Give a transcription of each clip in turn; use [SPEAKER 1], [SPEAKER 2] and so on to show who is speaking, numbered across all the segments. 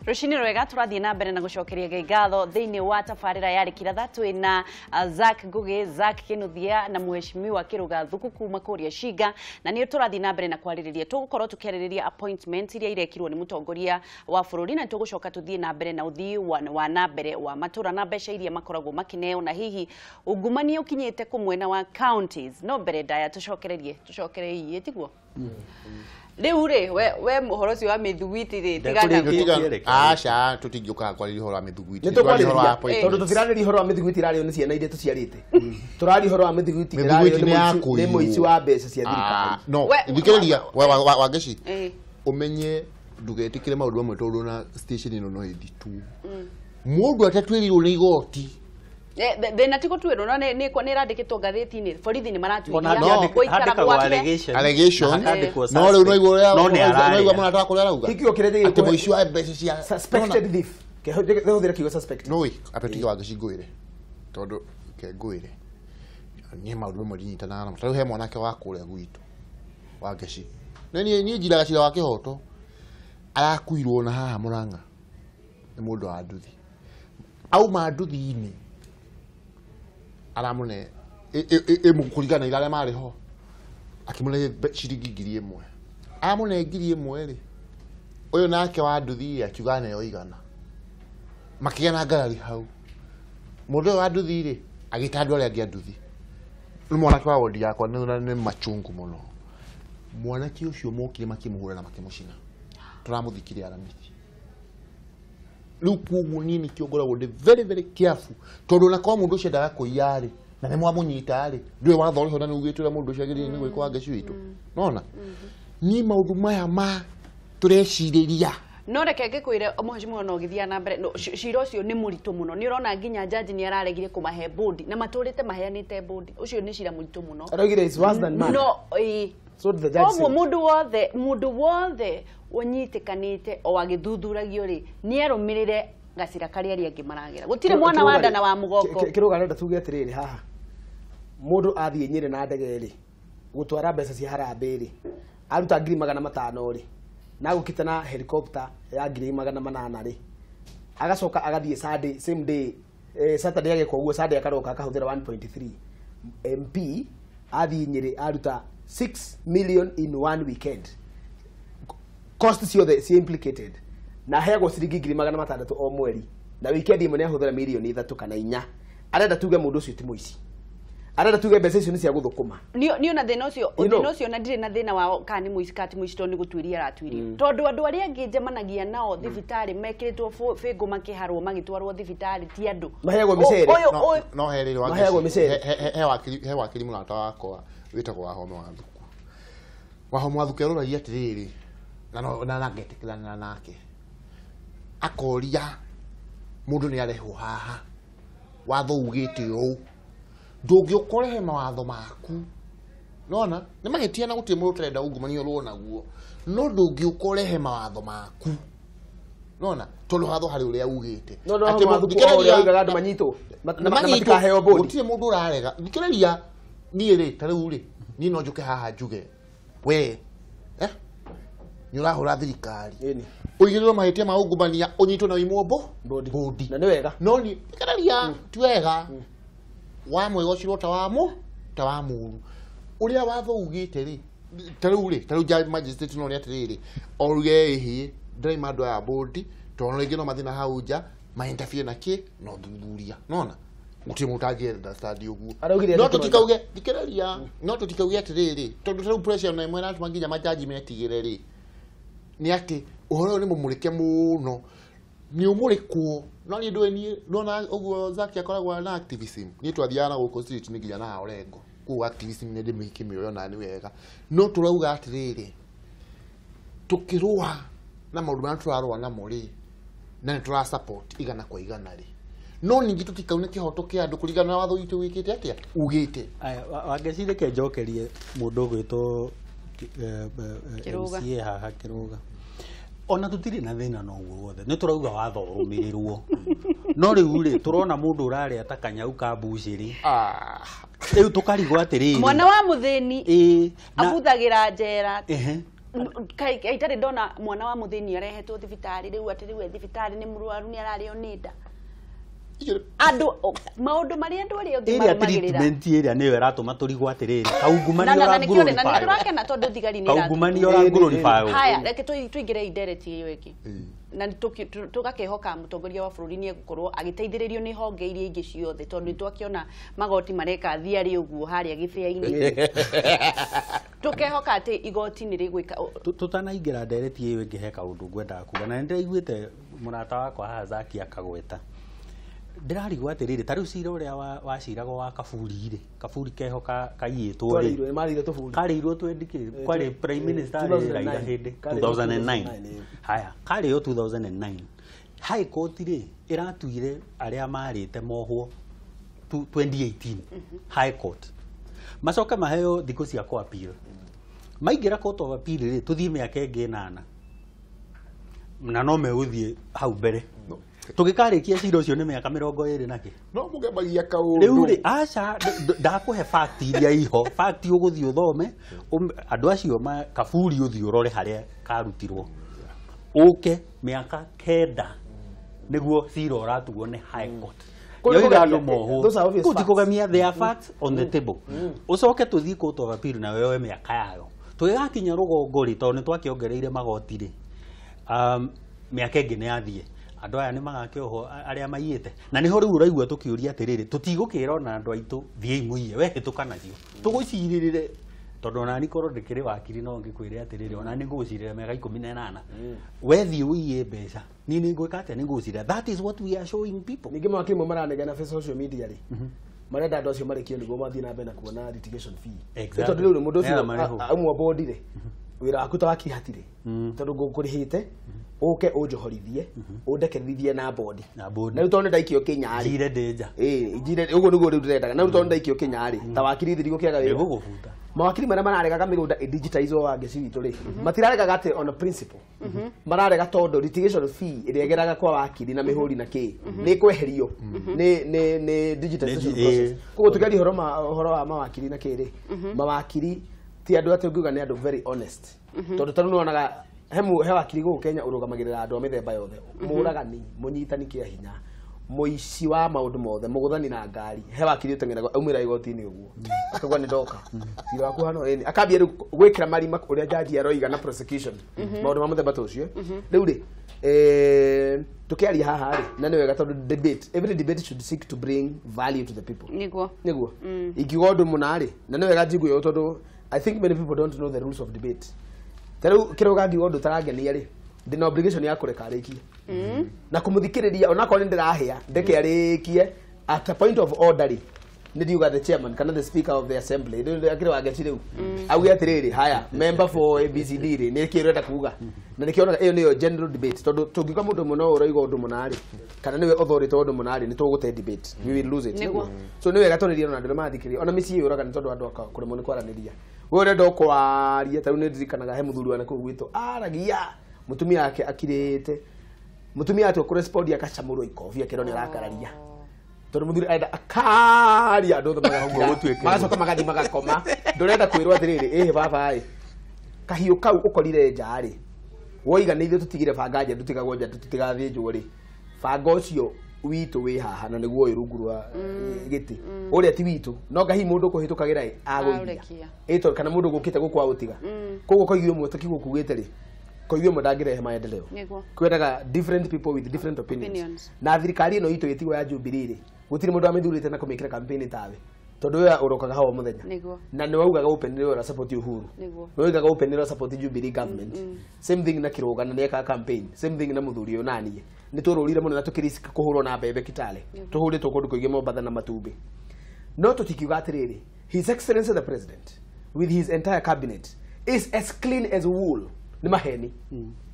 [SPEAKER 1] Rushini rwega turathie na mbere na gucokeria ngatho thiini wa tabarira yari kiratha twina Zack Ngugi, Zack Kinuthia na Mheshimiwa Kiruga Thuku kuma Kuria Shiga, na ni turathie na mbere na kwaririria tugukorwo tukeriria appointment iria irekirwo ni mutongoria wa bururi, na tugucoka tuthie na mbere na uthii wa na mbere wa matura na mbeca iria makoragwo makineo na hihi ungumania ukinyite kumwena wa counties. No mbere ndaya tucokererie tiguo Leure we muhorosi wa mithuguiti ri tigana
[SPEAKER 2] acha tutingiuka kwa horo wa mithuguiti
[SPEAKER 3] tondu tutirari horo wa mithuguiti rari ni ciana ire tuciarite turari horo wa mithuguiti rari ni muici wa mbeca cia thirikari
[SPEAKER 2] no ndikereria wa ngeci umenye ndugetikire maundu amwe tondu na station ino no ithitu mundu atatwirirwo ni igoti
[SPEAKER 1] thina tiko twiro no ni ko ni randikitwo ngatheti-ini borithi ni maratwira
[SPEAKER 3] goikara gwake
[SPEAKER 2] allegation no riu no igura no igura mwana atakuria rauga
[SPEAKER 3] ikio kirete
[SPEAKER 2] ati muici wa mbeca cia
[SPEAKER 3] suspected thief ke huthira kigo suspect
[SPEAKER 2] no apetiki wa gicingwire tondu ke ngwire ni maundu mo rinyitana na mutaro he mwanake wa kuria gwitu wa ngeci ni njiraga cira wa kihoto arakuirwo na haha Murang'a ni mundu wa nduthi au manduthi-ini aramune mukurigana irare mari ho akimule ciringi 1,000 amune 1,000 ri uyu nake wa nduthi akiuga nayo igana makigana ngarari hau mundu wa nduthi ri agitandwa ari angi nduthi mwanake wa wodi yakwa ni machungu muno mwanake ucio mokire makimuhura na makimucina turamuthikire aramiti luku nini kiogora wode very careful tondu na kwa mundu ucio ndaga kuiyari na nemwa munyita ri ndwe wathoriho na nugitira mundu ucio agirire ni gwikwa ngeci witu nona ni maundu maya ma tureciriria
[SPEAKER 1] no reke ngikwire Mheshimiwa no githia na mbere cira ucio ni muritu muno ni urona nginya jaji ni araregire kumahe bondi na maturite maheanite bondi ucio ni cira muritu muno
[SPEAKER 3] aragire is worse than man
[SPEAKER 1] no
[SPEAKER 3] so the judge said
[SPEAKER 1] mundu wothe wonyitikanite o agithuthuragio ri ni erumirire gacira kari ari angi maragira gutire mwana wa ndana wa mugoko
[SPEAKER 3] kiruga nda tuge atiriri haha mundu athie Nyeri na ndege ri gutwara mbeca cia harambe ri aruta 500 ri na gukita na helicopter ya 800 ri agacoka agathie Sunday same day Saturday yake kwa Sunday akaroka akahuthira 1.3 MP athie Nyeri aruta 6 million in one weekend cost si implicated na hego ciringi 600 o mweri na weekend imwe ne ahuthira milioni 3 kana 4 arenda tuge mundu ucio ti muici arenda tuge mbeca icio ni cia guthukuma
[SPEAKER 1] ni ona thina ucio na ndire na thina wa kani muici kati muici to ni gutwiria aratwiria tondu andu aria angi njemanagia nao thibitari mekiritwo fingo makiharwo magitwarwo thibitari ti andu
[SPEAKER 3] mahego micere
[SPEAKER 2] no herero wa
[SPEAKER 3] mahego micere
[SPEAKER 2] he wakiri munata wakwa witagwo Wahome Wathuku eroragia atiriri na nagetikirana nake akoria mundu ni arehwo haha watho ugite u ndungiukorehe mawatho maku nona ni mahitia na gutie mundu turenda ungumania ruona guo no ndungiukorehe mawatho maku nona tondu watho hari uria ugite
[SPEAKER 3] ati Wathuku uria andu manyitwo matikaheo bodi
[SPEAKER 2] gutie mundu urarega ndikereria ni ri tariu ri ni no njuke haha njuge we nyurahura thirikari uigiriro mahitia ma ungumania unyitwo na imombo bodi
[SPEAKER 3] na ni wega
[SPEAKER 2] no ni kararia ti wega wa mwego ciro ta wa muru uria watho ugite ri tariu judge magistrate no ri atiriri oruge hi ndai mandu ya bodi to no ingino mathina hauja ma interfere na ki no thuthuria nona uti mutagie da study ugu no tutikauge dikeraria no tutikauge atiriri tondu tariu pressure na imwe na tumanginya majaji metigire ri ni ati uhoro ni mumurike muno ni umurikwo no ni ndwe ni nona uguo Zaki akoragwa na activism ni twathiana guko street ni nginya na orengo ku activism ni ndimiki mioyo na ni wega no turauga atiriri tukirua na maundu ma turarwa na muri na ni tura support igana kwa igana ri no ningi tutikaune kihoto kia andu kurigana na watho witu wikite atia ugite
[SPEAKER 4] wangecire ke njokerie mundu gwito MCA haha Kiruga ona tutiri na thina no guothe ni turauga watho urumirirwo no riu ri turona mundu urari atakanyau ka mbuciri riu tukarigwa atiriri
[SPEAKER 1] mwana wa muthini abuthagira njera kai itare ndona mwana wa muthini arehetwo thibitari riu ati riu thibitari ni murwaru ni arario ni nda andu maundu maria andu aria othe marumagirira
[SPEAKER 4] treatment iria niyo iratuma turigwo atiriri kaungumani ora ngururi
[SPEAKER 1] na turakena tondu thigari ni
[SPEAKER 4] kaungumani ora ngururi fayo
[SPEAKER 1] haya reke tuingire indereti iyo iki na tugakehoka mutongoria wa bururi ni gukorwo agiteithiririo ni honge iria ingi ciothe tondu twakiona magoti mareka thiari uguo haria githia-ini tukehoka ati igoti ni rigwika
[SPEAKER 4] tutanaingira ndereti iyo ingi he kaundu ngwendaga kuga na ndiraiguite murata wakwa haha Zaki akagweta ndirarigwo atiriri tariu cira uria waciragwo wa kaburi kaburi kehoka kaiyitwo ri karirwo twendike kwari prime minister Raila hindi 2009 haya kari yo 2009 high court ri iratuire aria marite mohwo 2018 high court macoka maheo thikũ cia kwa appeal maingira court of appeal ri tuthie miaka ingi 8 na no meguthie hau mbere tugikarikia cira ucio ni miaka 20 naki
[SPEAKER 2] no mugebagia kaundu
[SPEAKER 4] riu ri aca ndakuhe fact iria iho fact uguthie uthome andu acio ma kaburi uthie urore haria karutirwo uke miaka 9 niguo cira uratuo ni high court yoiga andu moho tutikugamia their facts on the table ucoke tuthie court of appeal na wewe miaka yayo tugigakinya rugongo ri tondu twakiongereire magoti ri miaka ingi ni yathie andu aya ni magakioho aria maiyete na niho riu uraigua tukiuria atiriri tutigukira na andu aitu thie imuiye we hituka nacio tuguciririre tondu na ni korwo ndikiri wakiri no ngikwire atiriri ona ni ngucirira miaka 18 we thie uiye mbeca ni ngwika atia ni ngucirira that is what we are showing people
[SPEAKER 3] ningi mwaki mo maranegana na social media ri marenda andu acio marikio niguo mathie na mbere na kuona litigation fee tondu riu mundu ucio amwe bodi ri wira waku tawakirihatire tondu ngũkũrĩhĩte uke unjohorithie undekerithie na bodi na riu tondu ndaikio kinyari
[SPEAKER 4] njire ndeja
[SPEAKER 3] njire uguo niguo riu ndirendaga na riu tondu ndaikio kinyari ta wakiri thirigo kiaga wira
[SPEAKER 4] gugubuta
[SPEAKER 3] mawakiri maria mararegaga migunda digitizwo wa ngeci witu ri matiraregaga ati on a principle mararega tondu litigation fee iria igeraga kwa wakiri na mihuri na ki ni kweherio ni digitization process koguo tugari horo wa mawakiri na kiri mawakiri ti andu ati nguga ni andu very honest tondu tanu nonaga he wakiri guku Kenya urugamagirira andu a mithemba yothe muragani munyitani kia hinya muici wa maundu mothe muguthani na ngari he wakiri uteng'eraga umira igoti-ini uguo akagwa ni ndoka thira waku hano akambia gwikira marima uria jaji aroiga na prosecution maundu ma muthemba tucio riu ri tukiaria haha ri na ni wega tondu debate every debate should seek to bring value to the people
[SPEAKER 1] niguo
[SPEAKER 3] ikiuga undu munari na ni wega njigwe yo tondu I think many people don't know the rules of debate. Tero kiroga ngiuga undu tarangenia ri ndina obligation ya kureka arikie na kumuthikiriria ona ko ndirahia ndeke arikie at a point of order ri ndiuga the chairman kana the speaker of the assembly ndio akire wageti riu auge atiriri haya member for ABCD ri ni kirenda kuga na nikiona iyo niyo general debate tondu tungika mundu muno uroiga undu munari kana niwe authority undu munari ni tugute debate we will lose it so niwe gatoniria na ndio mathikiria ona misi yuraga ni tondu andu akuremo ni kwaraniria we urenda kwaria taru ni ndirikanaga he muthuri wana kuu gwitu aragia mutumia yake akirite mutumia ati kurespond akacamurwo ikofi akironi arakararia tondu muthuri aenda akaria andu magacoka magathi magakoma ndurenda kwirwo atiriri baba kahiu kau ukorire njari woiga ni ithu tutigire banga nja tutigagwo nja tutigathinjwo ri banga ucio witu wi haha na niguo irungu rwa giti uria ti witu no ngahi mundu kuhitukagira aguikia ito kana mundu gukite gukwa gutiga koguo koigwe mwe takigo kugite ri koigwe mudangirehe maendeleo kweraga different people with different opinions na thirikari ino itu yetigo ya Jubilee ri gutiri mundu amithurite na kumikira campaign tawe tondu we urokaga hawa muthenya na ni waugaga openly ora support Uhuru ni waugaga openly ora support Jubilee government same thing na kiroga na neka campaign same thing na muthuri yo nani ni tururire muno na tukirisk kuhurwo na mbebe Kitale tuhuri tukundu kuige Mombasa na Matumbi no tutikiuga atiriri his excellency the president with his entire cabinet is as clean as wool ni maheni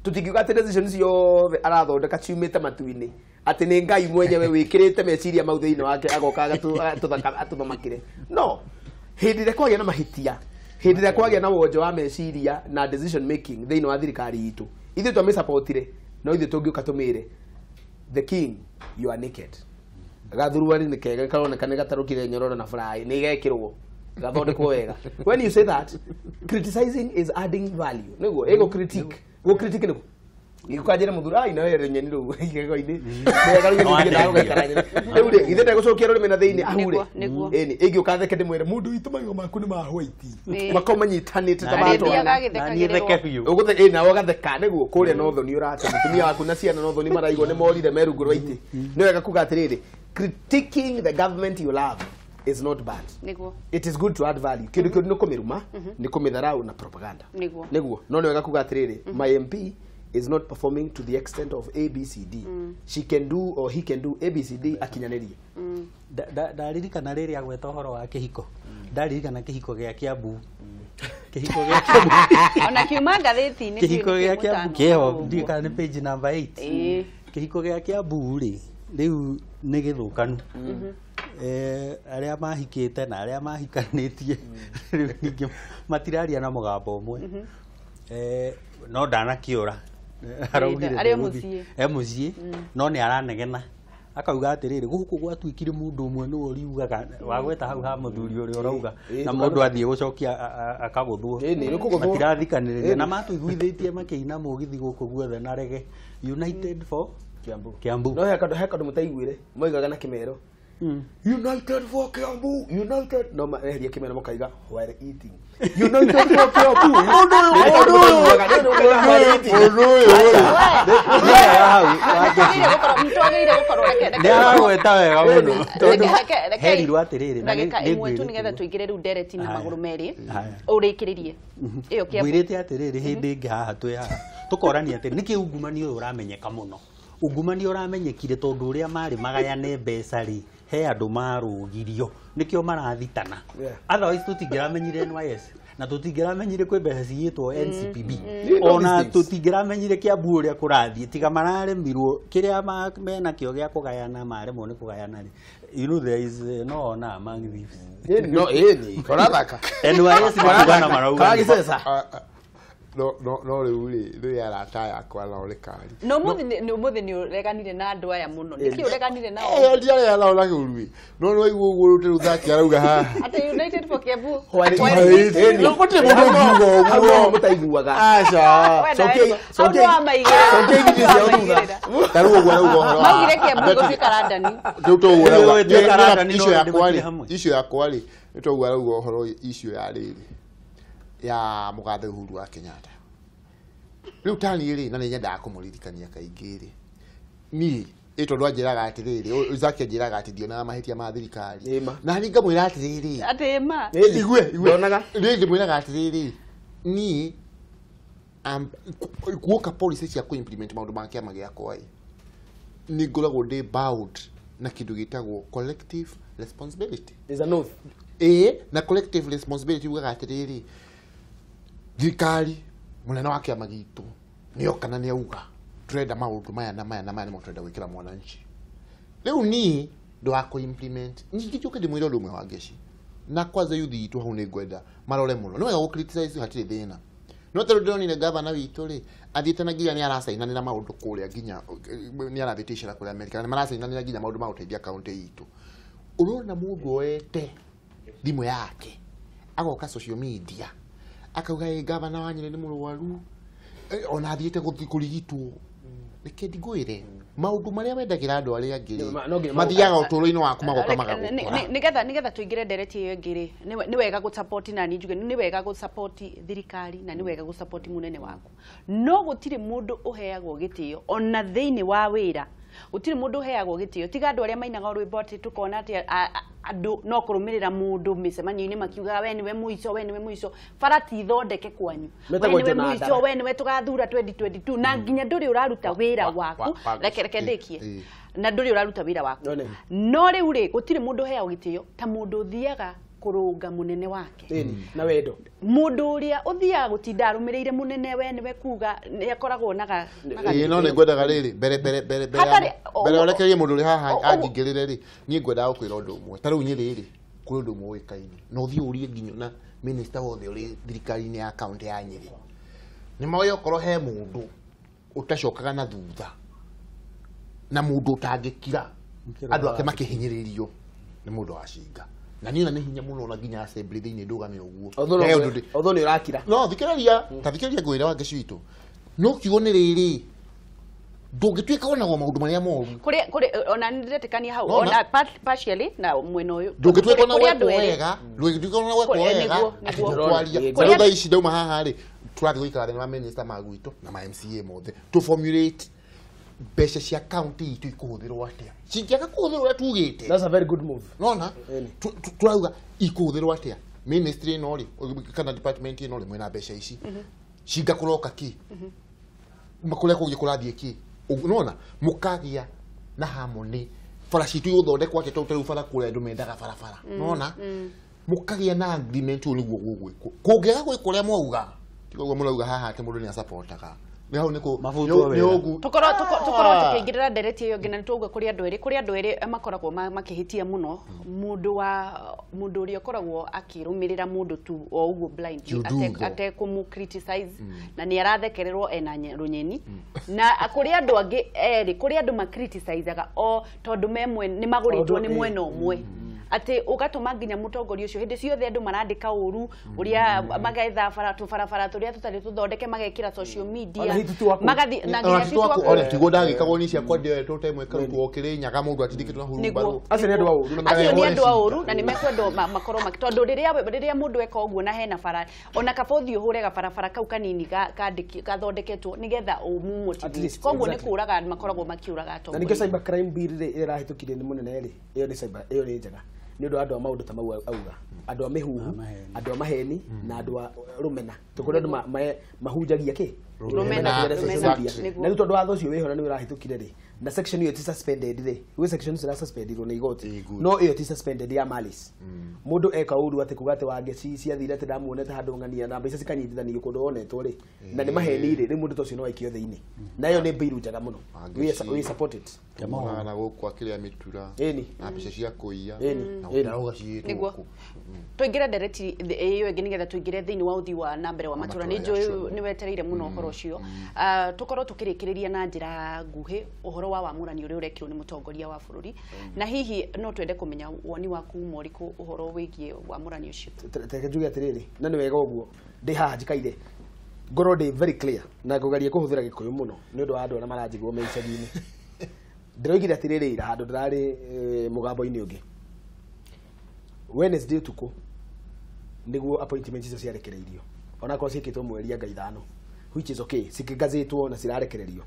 [SPEAKER 3] tutikiuga ati decisions yothe arathondeka ciumite matu-ini ati ni ngai mwenyewe wikirite meciria mau thiini wake agoka atuthamakire no hindi ria kwagia na mahitia hindi ria kwagia na wonjo wa meciria na decision making thiini wa thirikari itu ithu twa supportire no ithu tungiuka tumire the king you are naked gathurwari ni kega karoneka ni gatarukire nyororo na fry ni gekirwo gathondekwo wega. When you say that, criticizing is adding value. Nego ego critique. Go critique nego. Ikajira muthura ai nawe renyeni ru igego-ini. Mega ru nginya gaikaranye. Riu ri ithe ndegũcokia rũrĩmĩ na thĩinĩ ahure. Eni ĩngĩ ũkatheke ndĩmwĩre mũndũ witũ magego maku nĩ ma white. Mako manyitanĩte ta matwana.
[SPEAKER 4] Na niĩ theke biũ.
[SPEAKER 3] Ũgũtheka na ũgatheka nĩguo kũrĩa no thoni ũrate mũtumia waku na ciana no thoni maraigwo nĩ morire merungu rwa itĩ. Nĩ wega kuga atĩrĩrĩ, critiquing the government you love is not bad. It is good to add value. Kĩndũ kĩũru nĩ kũmĩruma, nĩ kũmĩtharau na propaganda. Nĩguo no nĩ wega kuga atĩrĩrĩ, my MP is not performing to the extent of ABCD. She can do or he can do ABCD akinyanĩrie.
[SPEAKER 4] Ndaririkana rĩrĩa gweta ũhoro wa kĩhiko. Ndaririkana kĩhiko gĩa Kiambu. Kĩhiko gĩa Kiambu.
[SPEAKER 1] Ona kiuma ngathĩti-inĩ.
[SPEAKER 4] Kĩhiko gĩa Kiambu kĩho ndirikana nĩ page number 8. Kĩhiko gĩa Kiambu rĩ rĩu nĩ gĩthũkanu. Arĩa mahikĩte na arĩa mahikanĩtie rĩu ningĩ matiraria na mũgambo ũmwe. No ndanakĩũra araugire mũciĩ no nĩ aranegena akauga atĩrĩrĩ gũkũ gwatuĩkire mũndũ ũmwe nĩwe ũriugaga wagweta hau ha mũthuri ũrĩa ũrauga na mũndũ athiĩ gũcokia akagũthwo matirathikanĩrĩria na matũiguithĩtie makĩina mũgithi gũkũ guothe na rege United for Kiambu
[SPEAKER 3] no he kandu mũtaiguire moigaga na Kĩmero United for Kiambu United no maheria Kĩmero makaiga while eating United for Kiambu
[SPEAKER 4] ndagweta wega mũno herirwo atĩrĩrĩ
[SPEAKER 1] ndagĩka ĩmwe tu nĩgetha tũingĩre rĩu ndereti na magũrũ merĩ ũrĩkĩrĩrie ĩyo Kiambu
[SPEAKER 4] ngwĩrĩte atĩrĩrĩ hĩndĩ ĩngĩ haha twĩ haha tũkorania atĩrĩ nĩkĩ ungumania ũyũ ũramenyeka mũno ungumania ũramenyekire tondũ ũrĩa marĩ magayane mbeca rĩ he andũ marũgirio nĩkĩo marathitana otherwise tũtingĩramenyire NYS na tũtingĩramenyire kwĩ mbeca cigĩtwo NCPB ona tũtingĩramenyire Kiambu ũrĩa kũrathiĩ tiga mararemirwo kĩrĩa mena kĩo gĩa kũgayana maremwo nĩ kũgayana rĩ you know there is no honor among thieves
[SPEAKER 3] no eni korathaka
[SPEAKER 4] NYS nĩkugana marauga
[SPEAKER 2] no rĩu rĩ arata yakwa na ũrĩkari
[SPEAKER 1] no mũthĩ nĩ ũreganire na andũ aya mũno nĩkĩ ũreganire nao
[SPEAKER 2] ndiarega nao na kĩurui no no igua ũguo rũte rũthaki arauga haha
[SPEAKER 1] atĩ United for Kiambu
[SPEAKER 2] no gũtirĩ mũndũ ũngiuga ũguo
[SPEAKER 3] mũtaiguaga
[SPEAKER 2] aca tarĩu ũguo arauga ũhoro
[SPEAKER 1] maugire Kiambu gũtuĩka Randani
[SPEAKER 2] rĩu tũguo icio yakwa rĩ nĩ tũguo arauga ũhoro icio ya rĩrĩ ya mũgathe Uhuru wa Kenyatta riu tani ri na nĩ nyendaga kũmũririkania kaingĩ ri niĩ ĩtondũ anjĩraga atĩrĩrĩ Zaki anjĩraga atĩ ndionaga mahĩtia ma thirikari na niĩ ngamwĩra atĩrĩrĩ
[SPEAKER 1] atĩ ma
[SPEAKER 2] igue ndonaga rĩngĩ ndĩmwĩraga atĩrĩrĩ niĩ guoka policy cia kũ-implement maũndũ ma kĩama gĩakwa nĩ ngoragwo ndĩ bound na kĩndũ gĩtagwo collective responsibility
[SPEAKER 3] is an oath
[SPEAKER 2] na collective responsibility ugaga atĩrĩrĩ thirikari munene wa kĩama gitũ nĩoka na nĩauga tũrenda maũndũ maya na maya na maya nĩmo tũrenda gwĩkĩra mwananchi rĩu niĩ ndũ wa kũ-implement ningĩ njũke ndĩmwĩre ũndũ ũmwe wa ngeci na kwanza youth itũ hau nĩ ngwenda marore mũno nĩ wega gũ-criticize hatirĩ thĩna no tondũ ndĩronire gavana witũ rĩ athiĩte na nginya nĩ aracainanĩra maũndũ kũrĩa nginya nĩ arathiĩte icera kũrĩa Amerika na maracainanĩra nginya maũndũ ma gũteithia kaũntĩ itũ ũrona mũndũ oete thimũ yake agoka social media akauga gavana wa Nyeri nĩ mũrwaru ona athiĩte kũrigitwo reke ndigwĩre maũndũ marĩa wendagĩra andũ arĩa angĩ mathiaga ũtũũro-inĩ waku magoka magagũkora
[SPEAKER 1] nĩgetha tũingĩre ndereti ĩyo ĩngĩ rĩ nĩ wega gũ-support na niĩ njuge nĩ wega gũ-support thirikari na nĩ wega gũ-support mũnene waku no gũtirĩ mũndũ ũheagwo gĩtĩo ona thĩinĩ wa wĩra gũtirĩ mũndũ ũheagwo gĩtĩo tiga andũ arĩa mainaga rwĩmbo atĩ tũkona atĩ andũ no kũrũmĩrĩra mũndũ mĩcemanio-inĩ makiugaga we nĩwe mũico bara ti thondeke kwanyu we nĩwe mũico we nĩwe tũgathura 2022 na nginya ndũrĩ ũraruta wĩra waku reke ndĩkie na ndũrĩ ũraruta wĩra waku no rĩu rĩ gũtirĩ mũndũ ũheagwo gĩtĩo ta mũndũ ũthiaga kũrũnga mũnene wake
[SPEAKER 3] na wendo
[SPEAKER 1] mũndũ ũrĩa ũthiaga gũtinda arũmĩrĩire mũnene we nĩwe kuga nĩ akoragwo na
[SPEAKER 2] no nĩ ngwendaga rĩrĩ mbere ũrekerie mũndũ ũrĩ haha angingĩrĩre rĩ niĩ ngwendaga gũkwĩra ũndũ ũmwe ta rĩu Nyeri rĩ kũrĩ ũndũ ũmwe ũĩkaine na ũthiĩ ũrie nginya na minister wothe ũrĩ thirikari-inĩ ya kaũntĩ ya Nyeri nĩ moĩ okorwo he mũndũ ũtacokaga na thutha na mũndũ ũtangĩkira andũ ake makĩhinyĩrĩrio nĩ mũndũ wa Cinga na niĩ nĩ hinya mũno na nginya assembly thĩinĩ ndũgame ũguo
[SPEAKER 3] although nĩ ũrakira
[SPEAKER 2] no thikĩrĩria ngwĩra wa gĩcitũ no kiugo nĩ rĩrĩ ndũngĩtuĩka onagwo maũndũ marĩa moru
[SPEAKER 1] kũrĩ ona nĩndĩretĩkania hau ona partially na mwena ũyũ
[SPEAKER 2] ndũngĩtuĩka ona gwekwo wega ndũngĩtuĩka ona gwekwo wega atitwaria tondũ thaa ici ndauma haha rĩ tũrathiĩ gũikara thĩ na minister ma gwitũ na ma MCA mothe to formulate mbeca cia county itũ ikũhũthĩrwo atĩa cingĩaga kũhũthĩrwo ũrĩa tugĩte.
[SPEAKER 3] That's a very good move.
[SPEAKER 2] Nona turauga ikũhũthĩrwo atĩa ministry ĩno rĩ kana department ĩno rĩ mwena mbeca ici cingakũroka ki makũrĩa kũngĩ kũrathiĩ ki nona mũkagĩa na harmony bara citũ igũthondekwo atĩa tondũ rĩu bara kũrĩa andũ mendaga barabara nona mũkagĩa na agreement ũyũ nĩguo gũgwĩkwo kũngĩaga gwĩkwo ũrĩa mwauga tiguo mũrauga haha atĩ mũndũ nĩ supportaga nĩho nĩkũ
[SPEAKER 1] tukorwo tukĩingĩrĩra ndereti ĩyo ngina nĩtũgua kũrĩ andũ erĩ makoragwo makĩhĩtia mũno mũndũ ũrĩa ũkoragwo akĩrũmĩrĩra mũndũ tu o ũguo blind atekũmũ criticize na nĩ arathekererwo ena rũnyeni na kũrĩ andũ angĩ erĩ kũrĩ andũ ma criticizeaga o tondũ nĩ magũrĩtwo nĩ mwena ũmwe ati ugatuma nginya mutongoria ucio hindi ciothe andu marandika uru uria magetha barabara turia tutari tuthondeke magekira social media magathi na nginya titu wako
[SPEAKER 2] ona tigo ndagikagwo ni cia kwendea to time karutwo okire nyaga mundu atindikitwo na huru baru
[SPEAKER 3] acio ni andu a uru
[SPEAKER 1] na nimekwendwo makoro makitondu riria mundu eka uguo na hena bara ona kabothi uhure barabara kau kanini gathondeketwo nigetha umumotivate koguo ni kuraga makoragwo makiuraga
[SPEAKER 3] to na nikio cyber crime bill irahitukire ni munene ri iyo ni cyber iyo ni njega ni undu andu a maundu ta mau auga andu a mihuhu andu a maheni na andu a rumena tukuri andu mahunjagia ki
[SPEAKER 1] rumena
[SPEAKER 3] na ni tondu watho ucio wihora ni urahitukire ri na section hiyo ti suspended ri we section sira suspended ro ni igoti no iyo ti suspended ya malice mundu eka uru ati kugate wange cia thire ati ndamuonete handu ngania na mbeca cikanyitithanio kundu wonetwo ri na ni maheni ri mundu tocio no aikio thiini na iyo ni bill njega muno we support it
[SPEAKER 2] na gukwa kiria mitura na mbeca cia kuiya na uga ciitwo
[SPEAKER 1] tuingire ndereti iyo ingi nigetha tuingire thiini wa uthi wa na mbere wa matura ni njui ni wetereire muno horo ucio tukorwo tukirikiriria na njira nguhi uhoro wa wamurani uri urekirwo ni mutongoria wa bururi na hihi no twende kumenya woni waku moriku uhoro wigie wamurani ucio
[SPEAKER 3] teke njuge atiriri na ni wega uguo ndi haha njikaire ngoro ndi very clear na ngugarie kuhuthira gikuyu muno ni undu wa andu na maranjigwo me icagi-ini ndiroigire atiriri ira handu ndirari mugambo-ini ungi Wednesday tuko niguo appointments icio ciarekereirio ona ko ciikitwo mweri ya ngaithano which is okay cikigazitwo na cirarekererio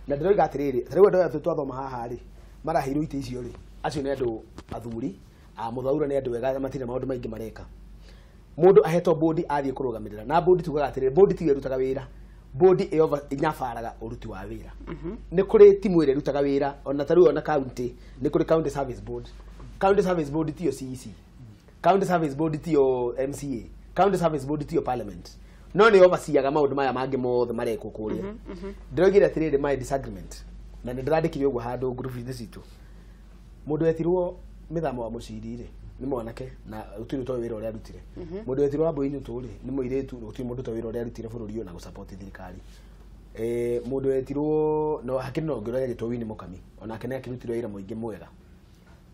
[SPEAKER 3] na ndiroiga atiriri riu andu aya twathoma haha ri marahirwo ite icio ri acio ni andu athuri muthaura ni andu wega matire maundu maingi mareka mundu ahetwo board athie kurugamirira na board tugaga atiriri board ti irutaga wira board inyabaraga uruti wa wira ni kuri timu ire rutaga wira ona taru ona county ni kuri county service board ti yo CEC county service board ti yo MCA county service board ti yo parliament no ni overseeaga maundu maya mangi mothe mareko kuria ndirogire atiriri my disagreement na ni ndirandikire uguo handu group ini citu mundu etirwo mithamo wa mucirire ni mwanake na utiri to wira uria arutire mundu etirwo abo inyu turi ni muiretu utiri mundu to wira uria arutire bururi yo na gusupport thirikari mundu etirwo no hakiri no ngiro yagitwo wini mukami ona kene akirutirwo ira muingi mwega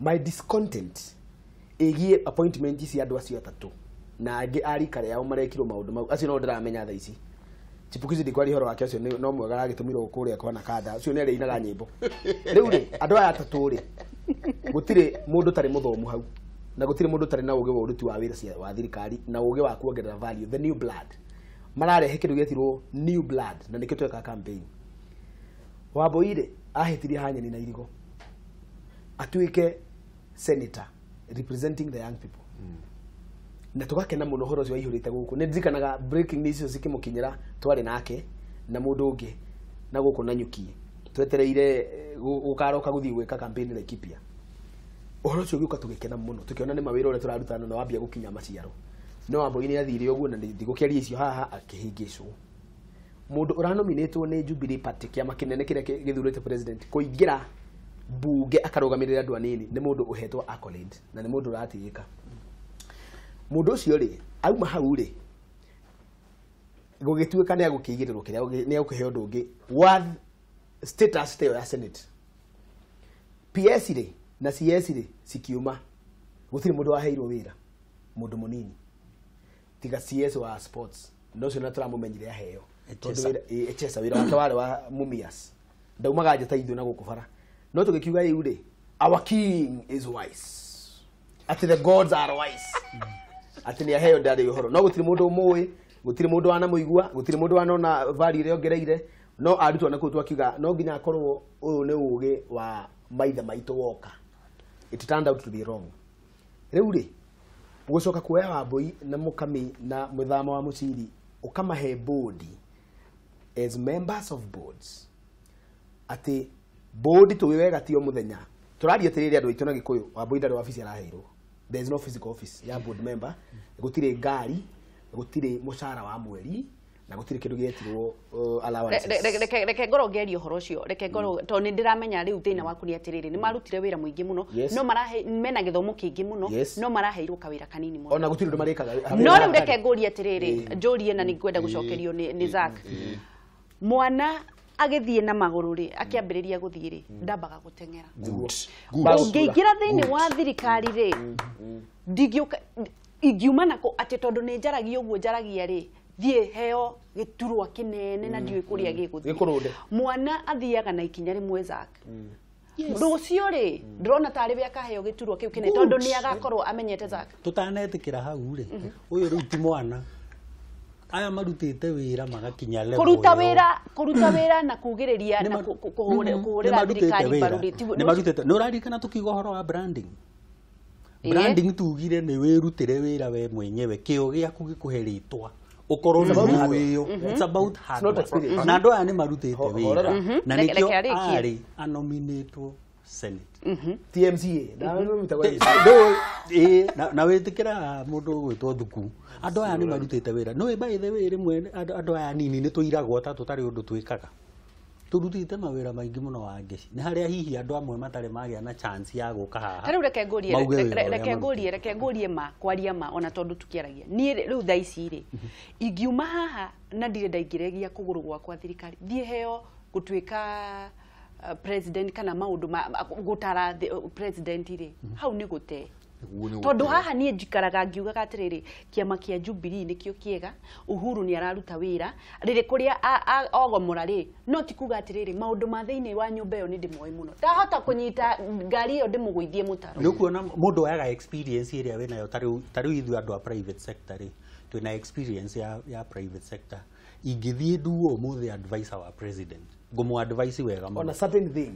[SPEAKER 3] my discontent igie appointment cia andu acio atatu na angi arikare yao marekirwo maundu mau acio no ndiramenya tha ici chipukizi ndikwari horo wake acio no mwega agitumirwo kuria kwa na kada acio ni areinaga nyimbo riu ri andu aya atatu ri gutire mundu tari muthomu hau na gutire mundu tari na uge wa uruti wa wira wa thirikari na uge wa kuongerera value the new blood mararehe kindu getirwo new blood na nikio tweka campaign Wamboire ahetirie hanyeni na irigo atuike senator representing the young people na tugakena muno horo cio ihurite guku ni ndirikanaga breaking news cio cikimukinyira twari nake na mundu ungi na guku na nyuki twetereire gukaroka guthii gwika campaign na Ikipia uhoro cio giuka tugikena muno tukiona ni mawira ore turarutana na wambia gukinya maciaro no Wamboire athire uguo na ndigukiaria icio haha akihingicwo mundu uranominatwo ni Jubilee Party kia makinene kire githurite president kuingira bunge akarugamirira andu anini ni mundu uhetwo accolade na ni mundu uratigika mundu ucio ri auma hau ri gugituika ni agukigirirwo kiria ni agukihe undu ungi worth status teo ya senate PS ri na CS ri sikiuma gutiri mundu waheirwo wira mundu munini tiga CS wa sports ndo cio na turamumenyire aheo echesa wira wake wale wa Mumias ndaumaga njata ithu na gukubara no tugikiuga yu ri our king is wise ati the gods are wise ati ni aheo ndari uhoro no gutiri mundu umui gutiri mundu wana muigua gutiri mundu wana value ire ongereire no arutwo na kutu akiuga no nginya akorwo uyu ni ugi wa maitha maitu woka it turned out to be wrong riu ri gucoka kuoya Wambui na Mukami na muthama wa Muciri ukamahe board as members of boards ati board tuwega tio muthenya turaria tiriri andu aitu na Gikuyu Wambui ndari office araheirwo there is no physical office ya board member gutire ngari gutire mushara wa mweri na gutire kindu gietirwo allowances
[SPEAKER 1] reke ngorongerio horo cio reke ngoro to ni ndiramenya riu thina waku ni atiriri ni marutire wira muingi muno no marahe mena githomo kingi muno no maraheirwo kawira kanini muno
[SPEAKER 3] ona gutire ndu marikaga
[SPEAKER 1] no riu reke ngoria atiriri njurie na ni ngwenda gucokerio ni Zack mwana agithie na maguru ri akiambiriria guthie ri ndambaga gutengera ngiingira thiini wa thirikari ri ndigioka igiumana ko ati tondu ni njaragia uguo njaragia ri thie heo giturwa kinene na ndiwe kuria giguthie mwana athiaga na ikinya rimwe Zack rucio ri ndrona tari we akaheo giturwa kiu kinene tondu ni agakorwo amenyete Zack
[SPEAKER 4] tutanetikira hau ri uyu riu ti mwana aya marutite wira magakinya level
[SPEAKER 1] kuruta wira na kugiriria na kuhurira thirikari baruri
[SPEAKER 4] ni marutite no rarikana tukiuga horo wa branding branding tugire ni wirutire wira we mwenyewe kio giaku gikuhe ritwa ukorwo ni wiyo it's about hard work na ndo aya ni marutite wira na nikio ari anominatwo Senate
[SPEAKER 3] TMCA
[SPEAKER 4] na witikira mundu gwitwo thuku andu aya ni marutite wira no by the way rimwe andu aya nini ni tuiragwo ta tutari undu twikaga turutite mawira maingi muno wa ngeci ni haria hihi andu amwe matari magia na chance ya guka haha
[SPEAKER 1] riu reke ngurie ma kwaria ma ona tondu tukiaragia ni riu thaa ici ri ingiuma haha na ndire ndaingiregia kuguru gwakwa thirikari thie heo gutwika president kana maundu gutara president ri hau ni gute tondu haha nie njikaraga ngiuga atiriri kiama kia Jubilee nikio kiega Uhuru ni araruta wira riri kuria ogomora ri no tikuga atiriri maundu ma thiini wa nyumba yo ni ndimoi muno ndahota kunyita ngari iyo ndimuguithie mutaro
[SPEAKER 4] ni kuona mundu ayaga experience iria we nayo tariu ithu andu a private sector ri twina experience ya private sector ingithie nduo muthi advisor wa president gumu advice wega
[SPEAKER 3] on a certain thing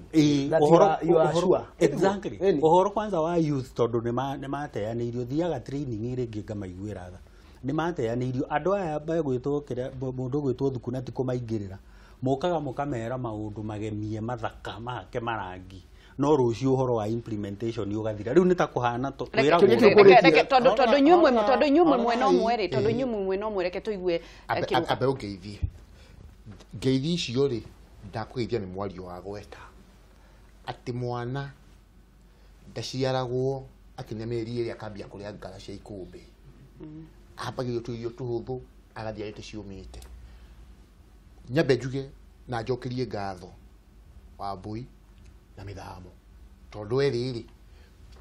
[SPEAKER 4] that you are sure exactly ohoro kwanza wa youth tondu ni mateanirio thiaga training iri nginga maiguira tha ni mateanirio andu aya bagwitwo kire mundu gwitwo thuku na ti kumaingirira mukaga mukamera maundu magemie mathaka mahake marangi no rucio uhoro wa implementation ugathira riu nita kuhana twira
[SPEAKER 1] tondu nyumwe mweno mwere tondu nyumwe mweno mwere ke tuigue
[SPEAKER 2] abe ungeithie ngeithi cio ri ndakugeithia ni mwario wa gweta ati mwana ndaciaragwo akinya meri iri akambia kuria ngara cia ikumbi abagirio tuirio tuhuthu agathia rite ciumite nyambe njuge na njokerie ngatho Wambui na mithamo tondu eriri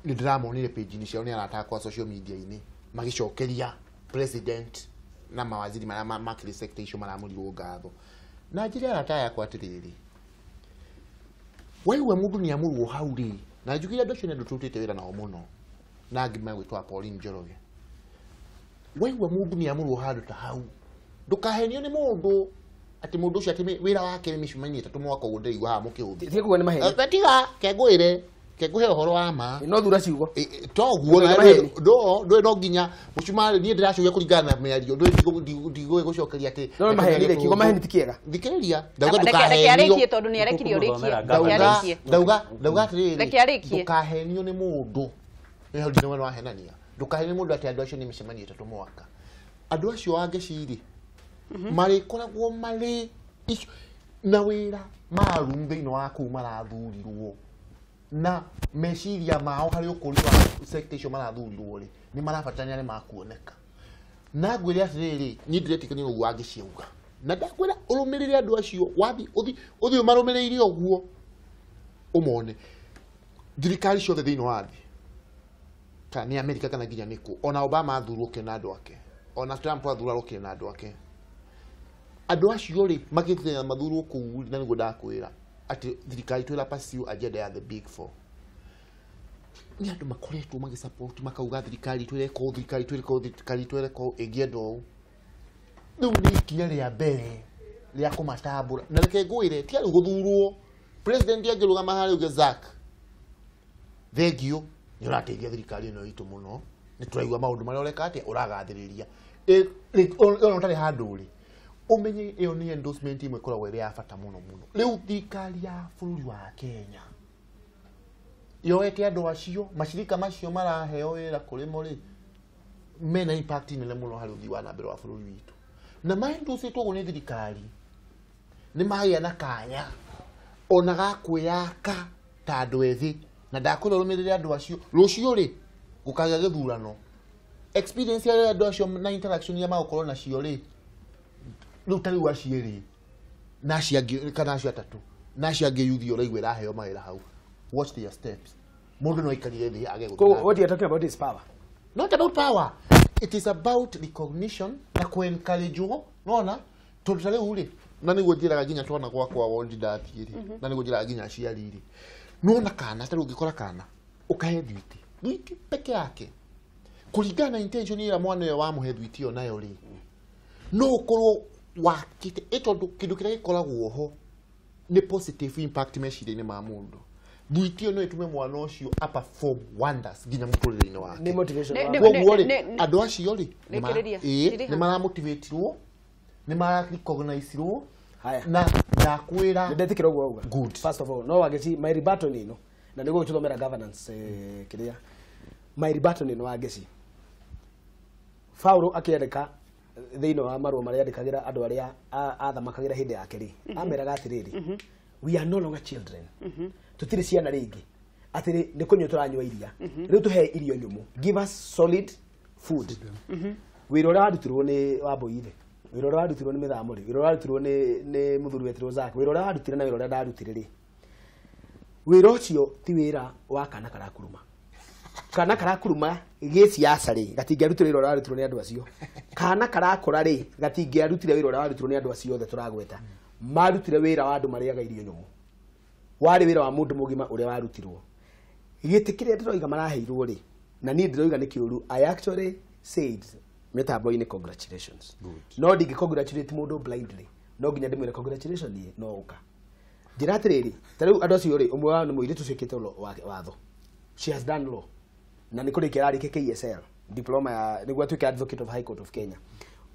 [SPEAKER 2] ni ndiramonire page ni ciao ni arata kwa social media ini magicokeria president na mawaziri mara makiri sector icio maramurirwo ngatho na njira arata yakwa atiriri wewe mundu ni amurwo hau ri na njugire andu acio ni andu turutite wira nao muno na ngima gwitwa Pauline Njoroge wewe mundu ni amurwo handu ta hau ndukahenio ni mundu ati mundu ucio ati wira wake ni micumani tatu mwaka ugundi igwa ha mukiuthi
[SPEAKER 3] tie kuwe ni maheni
[SPEAKER 2] tiga kengwire kenguhe uhoro wa ma
[SPEAKER 3] no thura ciugo
[SPEAKER 2] toguo no nginya mucumari ni ndiracugia kuringana na miario ndigwe gucokeria ati
[SPEAKER 3] no maheni ri kiugo maheni tikiega
[SPEAKER 2] thikiriria ndauga ndukahenio
[SPEAKER 1] rekiarikie tondu ni arekirio rikie
[SPEAKER 2] ndauga atiriri ndukahenio ni mundu ni hodi no wa henania ndukahenio mundu ati andu acio ni micemani tatu mwaka andu acio angeciri mari koragwo mari na wira marum thiini wa ku marathurirwo na meciria mao hari ukuri wa sector icio marathurirwo ri ni marabatania ni makuoneka na ngwire atiriri ni ndiretikania uguo angiciuga na ndakwira urumirire andu acio wathi uthi marumirire uguo umone thirikari ciothe thiini wa thi ni Amerika kana nginya niku ona Obama athurwo kena andu ake ona Trump athurwo kena andu ake andu acio ri magithenya mathurwo ku na nigo ndakwira ati thirikari twira pursue agenda ya the big four ni andu makoretwo magisupport makauga thirikari twire ko egiendo riu ni ikinya ria mbere ria kumatambura na reke ngwire ti ari guthurwo president angirugama hari uge Zack thegio ni urateithia thirikari ino itu muno ni turaigua maundu maria ureka ati uragathiriria ona utari handu ri umenye iyo ni endorsement imwe koragwo iri ya bata muno riu thirikari ya bururi wa Kenya yoete andu acio mashirika macio maraheo wira kuri muri mena impact nene muno hari uthii wa nambere wa bururi witu na maindu citwo ni thirikari ni magia na kanya ona gakwiyaka ta andu ethi na ndakurumirira andu acio rucio ri gukaga githurano experience ya andu acio na interaction ya magukorwo na cio ri riu tari wa cieri na ciangi kana cio atatu na ciangi yuthi uraigwe raheo mawira hau watch their steps mundu no ikarire thi age
[SPEAKER 3] What are you talking about is power?
[SPEAKER 2] Not about power. It is about recognition na ku-encourage nona tutale ule na niguo njiraga nginya twana gwakwa wondi ndathiri na niguo njiraga nginya ciari ri nona kana tari ungikora kana ukahe thwiti peke yake kuringana intention ira mwana yo wa muhe thwiti yo nayo ri no ukorwo wakite etondu kindu kiria gikoragwo ho ni positive impact meciria-ini ma mundu thwiti no itume mwana ucio apa form wonders nginya muturire-ini wake
[SPEAKER 3] Ni motivation.
[SPEAKER 2] andu acio ri ni mara motivate ro ni mara recognize ro na ndakwira
[SPEAKER 3] Ndetikira uguo uga.
[SPEAKER 2] Good.
[SPEAKER 3] First of all, no wageci my rebuttal nino. Na niguo tuthomera governance kiria. My rebuttal nino wageci. Paulo akiereka thiino wa marua maria andikagira andu aria athamakagira hindi yake ri. Ameraga atiriri. We are no longer children. Tutiri ciana ringi. Atiri ni kunyo turanywa iria. Riu tuhe irio nyumu. Give us solid food. Wira uria warutirwo ni Wambũire. Wira uria warutirwo ni Mithamuri. Wira uria warutirwo ni muthuri wetirwo Zack. Wira uria warutire na wira uria ndarutire ri. Wira ucio ti wira wa kana karakuruma. Kana karakuruma giciaca ri gatingiarutire wira uria warutirwo ni andu acio. Kana karakora ri gatingiarutire wira uria warutirwo ni andu acio othe turagweta. Marutire wira wa andu mariaga irio nyumu. Wari wira wa mundu mugima uria warutirwo. Giti kiria ndiroiga maraheirwo ri na ni ndiroiga ni kiuru. I actually said metambo-ini congratulations. No ndingi congratulate mundu blindly. No nginya ndimwire congratulations ni no uka. Njira atiriri tariu andu acio ri umwe wao ni muiritu ciikite watho. She has done law. Na ni kurikia arike KSL diploma ya niguo atuike advocate of High Court of Kenya.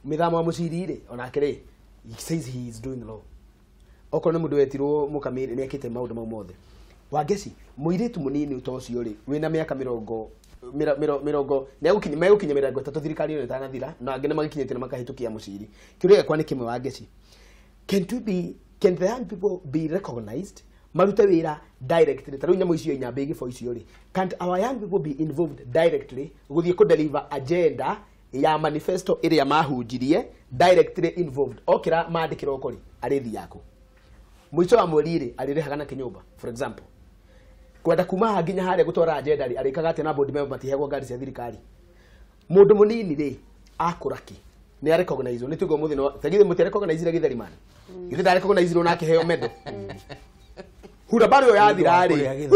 [SPEAKER 3] Mithamo wa muciri ri onake ri he says he is doing law. Oko ni mundu wetirwo Mukamiri ni ekite maundu mau mothe. Wageci muiritu munini utocio ri wina miaka 40 megukinya mirongo 3 thirikari ino itanathira na angine magikinyite na makahitukia muciri kiuria kwa ni kimwe wageci. Can the young people be recognized marute wira directly taru nyamu icio inya big for icio ri? Can't our young people be involved directly guthie ku deliver agenda ya manifesto iria mahunjirie directly involved okira mandikira okori arithi yako mwicho wa mweri ri arirehaga na kinyumba for example kwenda kuma haginya haria gutwara agenda arikaga ati na board member matihegwo ngari cia thirikari mundu munini ri akuraki ni arecognized ni tugo muthino tagire mutirecognized githeri man githe ndarecognized na akiheo medo hura bari yo yathira ri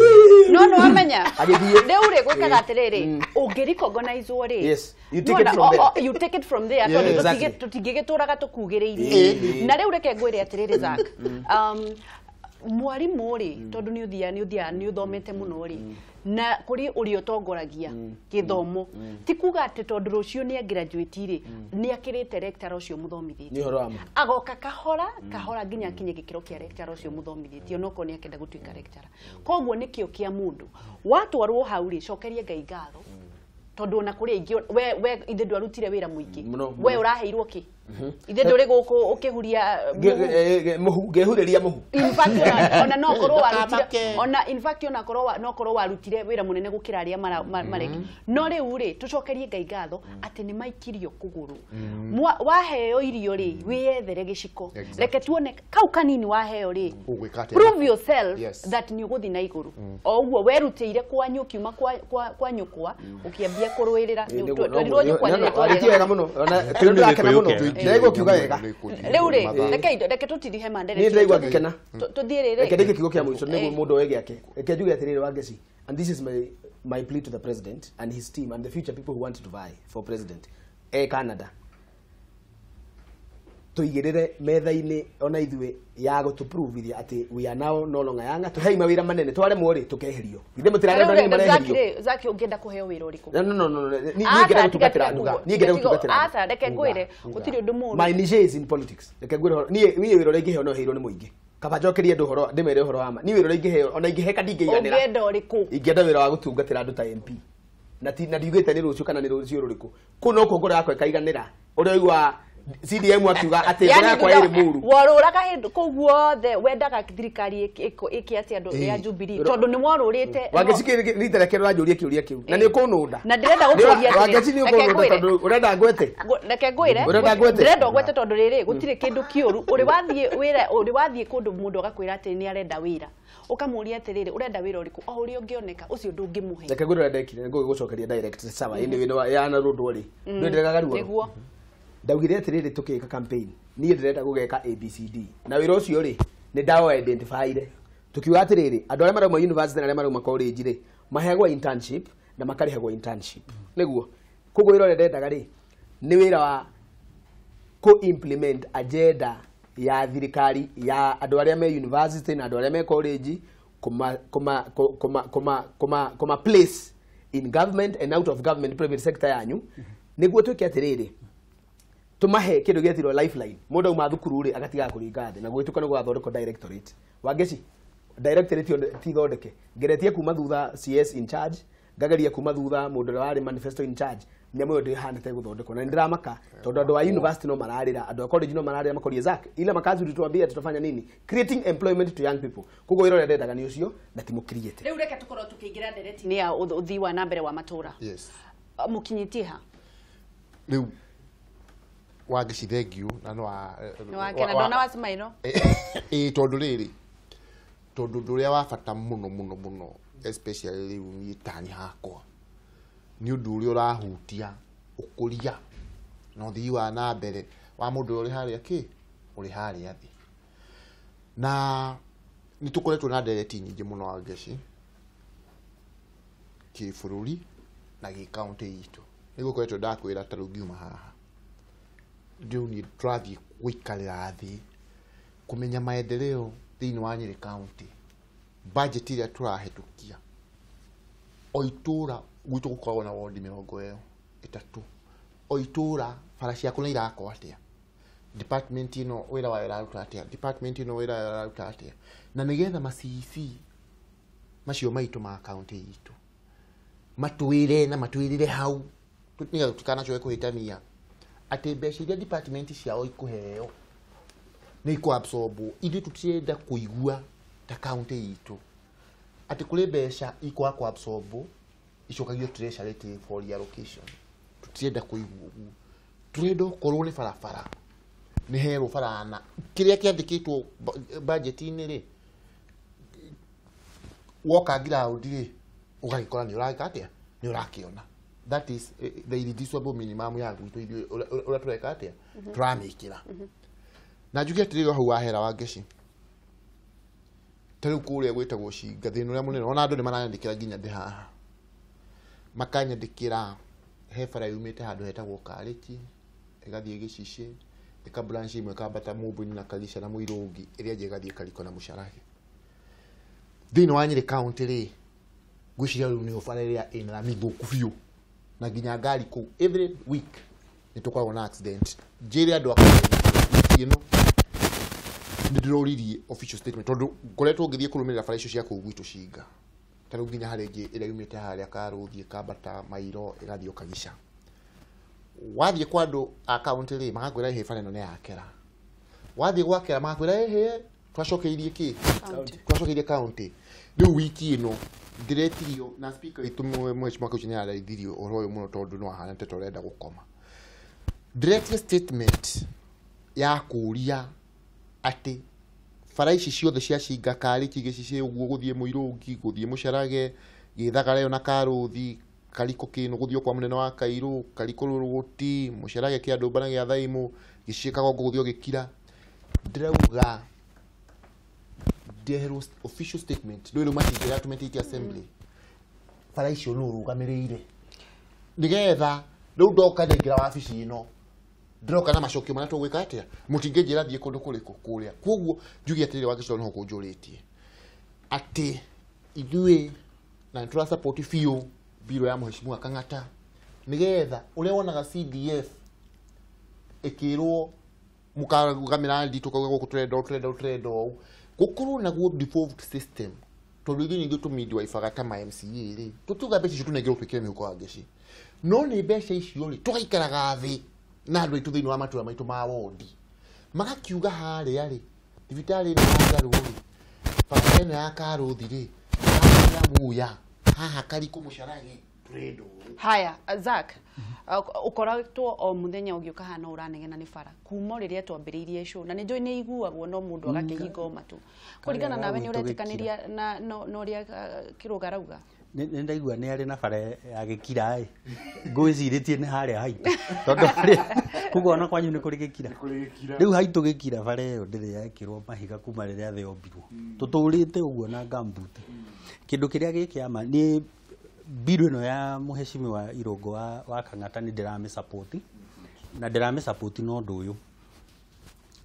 [SPEAKER 1] no amenya riu ri gwikaga atiriri ungiricognized ri
[SPEAKER 3] yes you take it from there
[SPEAKER 1] you take it from there tutingigituraga tukugiriire na riu reke ngwire atiriri Zack mwarimu ri tondu ni uthia ni uthomete muno ri na kuri uri utongoragia githomo ti kuga ati tondu rucio ni graduate ri ni akirite lecturer ucio muthomithitio agoka kahora nginya kinye gikiro kia lecturer ucio muthomithitio noko ni akenda gutuika lecturer koguo ni kio kia mundu watwarwo hau ri cokerie Ngai ngatho tondu na kuri ingi we ithe ndwarutire wira muingi we uraheirwo ki ithe nduri guku ukihuria
[SPEAKER 3] muhu ngehuriria muhu
[SPEAKER 1] in fact ona no korwo warutire ona in fact ona korwo no korwo warutire wira munene gukira aria mareki no riu ri tucokerie Ngai ngatho ati ni maikirio kuguru waheo irio ri wiyethere giciko reke tuone kau kanini waheo ri prove yourself that ni uguthi na iguru o uguo werutire kwa nyukiuma kwa nyukwa ukiambia kurwirira twarirwo nyukwa ni
[SPEAKER 3] twega muno ona tundu akena muno ndego kiuga wega
[SPEAKER 1] riu ri reke tutirihe mandere
[SPEAKER 3] ni ndego gikena
[SPEAKER 1] tuthie riri
[SPEAKER 3] reke ndike kiugo kia mwico nego mundu wege yake reke njuge atiriri wangeci and this is my plea to the president and his team and the future people who want to vie for president Canada tuigirire metha-ini ona ithue ya gutuprove ati we are now no longer yanga tuhei mawira manene tware mwori tukeherio ithe mutirarenda ni mareherio
[SPEAKER 1] zaki ungienda kuheo wira uriku
[SPEAKER 3] no ni ngenda gutungatira nduga ni ngenda gutungatira
[SPEAKER 1] asa reke ngwire gutiri undu muru
[SPEAKER 3] my niche is in politics reke ngwire ni wira uri ngiheo no heiro ni muingi kaba njokerie ndu horo ndimere horo wama ni wira uri ngiheo ona ingiheka ndingeiganira
[SPEAKER 1] ungienda uriku
[SPEAKER 3] ingenda wira wa gutungatira ndu ta MP na ndiugite ni rucio kana ni rucio ruriku kuno kongora yakwa ikaiganira uri igwa CDM akiuga ati ngora kwa iri muru
[SPEAKER 1] waruraga hindu kuguothe wendaga thirikari iki ati andu ya Jubilee tondu ni warurite
[SPEAKER 3] wangecikiri riterekero ranjurie kiuria kiu na ni kununda
[SPEAKER 1] na ndirenda guturia
[SPEAKER 3] wangecini kununda tondu urenda ngwete
[SPEAKER 1] reke ngwire ndirenda ngwete tondu riri gutire kindu kiuru uri wathie kundu mundu agakwira ati ni arenda wira ukamuria ati riri urenda wira uriku o uri ungioneka ucio ndungimuhe
[SPEAKER 3] reke ngwire ndekire ngugucokeria direct sawa indi wino ya na rundu ri ndiraga ruo
[SPEAKER 1] niguo
[SPEAKER 3] ndaugire atiriri tukika campaign ni ndirenda gugeka ABCD na wira ucio ri ni ndawo identified tukiuga atiriri andu aria marauma university na aria marauma college ri mahegwa internship na makarihagwa internship niguo kugo wira ndendaga ri ni wira wa ko implement agenda ya thirikari ya andu aria me university na andu aria me college kuma place in government and out of government private sector yanyu niguo twike atiriri tumahe kindu gethirwo lifeline mundu uma thukuru ri agatiga kuringa thi na gwituka no gwathondeko directorate wangeci directorate ti thondeke ngeretie kuma thutha CS in charge ngagaria kuma thutha mundu wari manifesto in charge nyamo yo ndihanite guthondeko na ndiramaka tondu andu wa university no mararira andu wa college no mararira makoria zake ile makazi tutwambia tutafanya nini creating employment to young people kugo iro ndendaga ni ucio na timu create
[SPEAKER 1] riu reke tukorwo tukiingira ndereti-ini ya uthii wa na mbere wa matuura mukinyitie ha
[SPEAKER 2] riu wangeci thengiu na no
[SPEAKER 1] wakena ndona wasimaino
[SPEAKER 2] tondu riri tondu nduria wa bata muno especially riu ni tani hakwa ni undu uria urahutia ukuria na uthii wa na mbere wa mundu uri haria uri haria thi na ni tukoretwo na ndereti nyingi muno wangeci ki bururi na gi county itu niguo koretwo ndakwira ta rungiuma haha ndio ni travi wikarira thi kumenya maendeleo thiini wa Nyeri county budget ile turahetukia oitura gwitu gukoragwo na ward 30 oitura bara ciaku ni irakwo atia department ino wira wa iraruta atia department ino wira iraruta atia na nigetha macici macio maitu ma county itu matwire na matwirire hau tutiga tukana cyo kuhitania ati mbeca iria department ciao ikuheo ni ku absorb ili tutienda kuigua ta county itu ati kule mbeca ikwa ku absorb icokagio treasury for allocation tutienda kuigua turendo korwo ni farafara ni hero farana kiria kiandikitwo budget-ini ri woka ground ri ugagikora ni uraka atia ni urakiona that is the irreducible minimum ya gwitũ ithuĩ ũrĩa tũreka atĩa tũramĩkĩra na njuge atĩrĩrĩ hau wahera wangeci tarĩu kũrĩa gwĩtagwo Cinga thĩna ũrĩa mũnene ona andũ nĩ maranyandĩkĩra nginya ndĩ haha makanyandĩkĩra he bara yumĩte handũ hetagwo Karĩki ĩgathiĩ Gĩcici ĩka branch imwe ĩkambata Mũmbũni na Karica na Mũirũngi ĩrĩa nje ĩgathiĩ Kariko na Mũcarahi thĩinĩ wa Nyeri county rĩ gwĩciria rĩu nĩ bara ĩrĩa ĩna mĩthũku biũ na ginya ngari ku every week nitukoragwo na accident njĩre andũ akino ndiroririe official statement tondu ngoretwo ngithie kurumirira bara icio cia kuu gwitu Cinga tarĩu nginya harĩ ĩngĩ ĩrĩa yumĩte harĩa Karuthi ĩkambata Mairo ĩgathiĩ Kagica wathie kwa andu account ri magakwira he bana ino ne yakera wathie gwakera magakwira he twacokeirie ki twacokeirie county riu wiki ino ndiretirio na speaker itu mheshimiwa kuchini araithirio oroyo muno tondu no ahana te torenda gukoma direct statement ya kuria ati bara ici ciothe cia cinga kari kigici uguo guthie muirungi guthie mucarage githagare na karuthi kariko kino guthio kwa munene wa Kairu kariko ruruguti mucarage kia ndumbana gia thaimu gicikago guthio gikira ndirauga the official statement ndio matingira tumetite assembly bara icio nurugamirire nigetha riu ndoka ngira wabici ino ndiroka na macokio mana tugwika atia mutingejira thie kundu kuriku kuria koguo njugi atire wagico no kunjuritie ati ithuĩ na ntura support fio biro ya mheshimiwa Kang'ata nigetha uria wonaga CDF ikirwo mukagamira ndito kwa gutrenda gukorwo naguo default system tondu ithuĩ nithuĩ tumindiwa ibagata ma MCA ri tutuga mbeca icio tunengirwo twikire mihuko ya ngeci no ni mbeca icio ri tugaikaraga thi na andu aitu thiini wa matura maitu ma wondi magakiuga haria ri thibitari ni ngaru ri pakene ya karuthi ri ya muya haha kariko mucarage trade
[SPEAKER 1] haya Zak ukoratwo o muthenya ugiuka hana uranegena ni bara kuma riria twambiriirie show na ninjoi ni iguagwo no mundu agakihinga matu kurigana nawe ni uretikaniria na no ria kiruga rauga
[SPEAKER 4] nä ndaigua nä arä na bara ya gä kira ngå cirä nä harä a haitå tondå koguo ona kwanyu nä kå rä gä kira rä u haitå gä kira bara ä yo ndä rä yekä rwo mahiga kuma rä rä a thä yombirwo tå tå rä te å guo na ngambuti kä ndå kä rä a gä kä ama nä mbirå ä no ya må hecimi wa irungu wa Kang'ata nä ndä ramä support na ndä ramä support no ndå å yå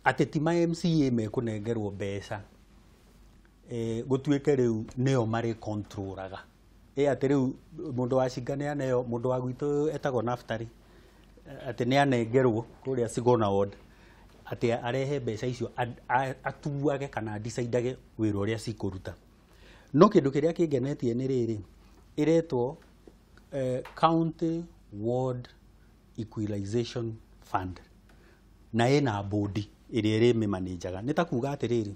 [SPEAKER 4] atä ti ma MCA mekå nengerwo mbeca gå tuä ke rä u nä o marä controlaga atä rä u må ndå wa cinga nä aneo må ndå wa gwitå etagwo naftari atä nä anengerwo kå rä a Sigona ward atä arehe mbeca icio atuage kana andicindage wä ra å rä a cikå ruta no kä ndå kä rä a kä ngenetie nä rä rä ä retwo county ward equalization fund na ä bodi ä rä a ä rä mä manäjaga nä ta kuga atä rä rä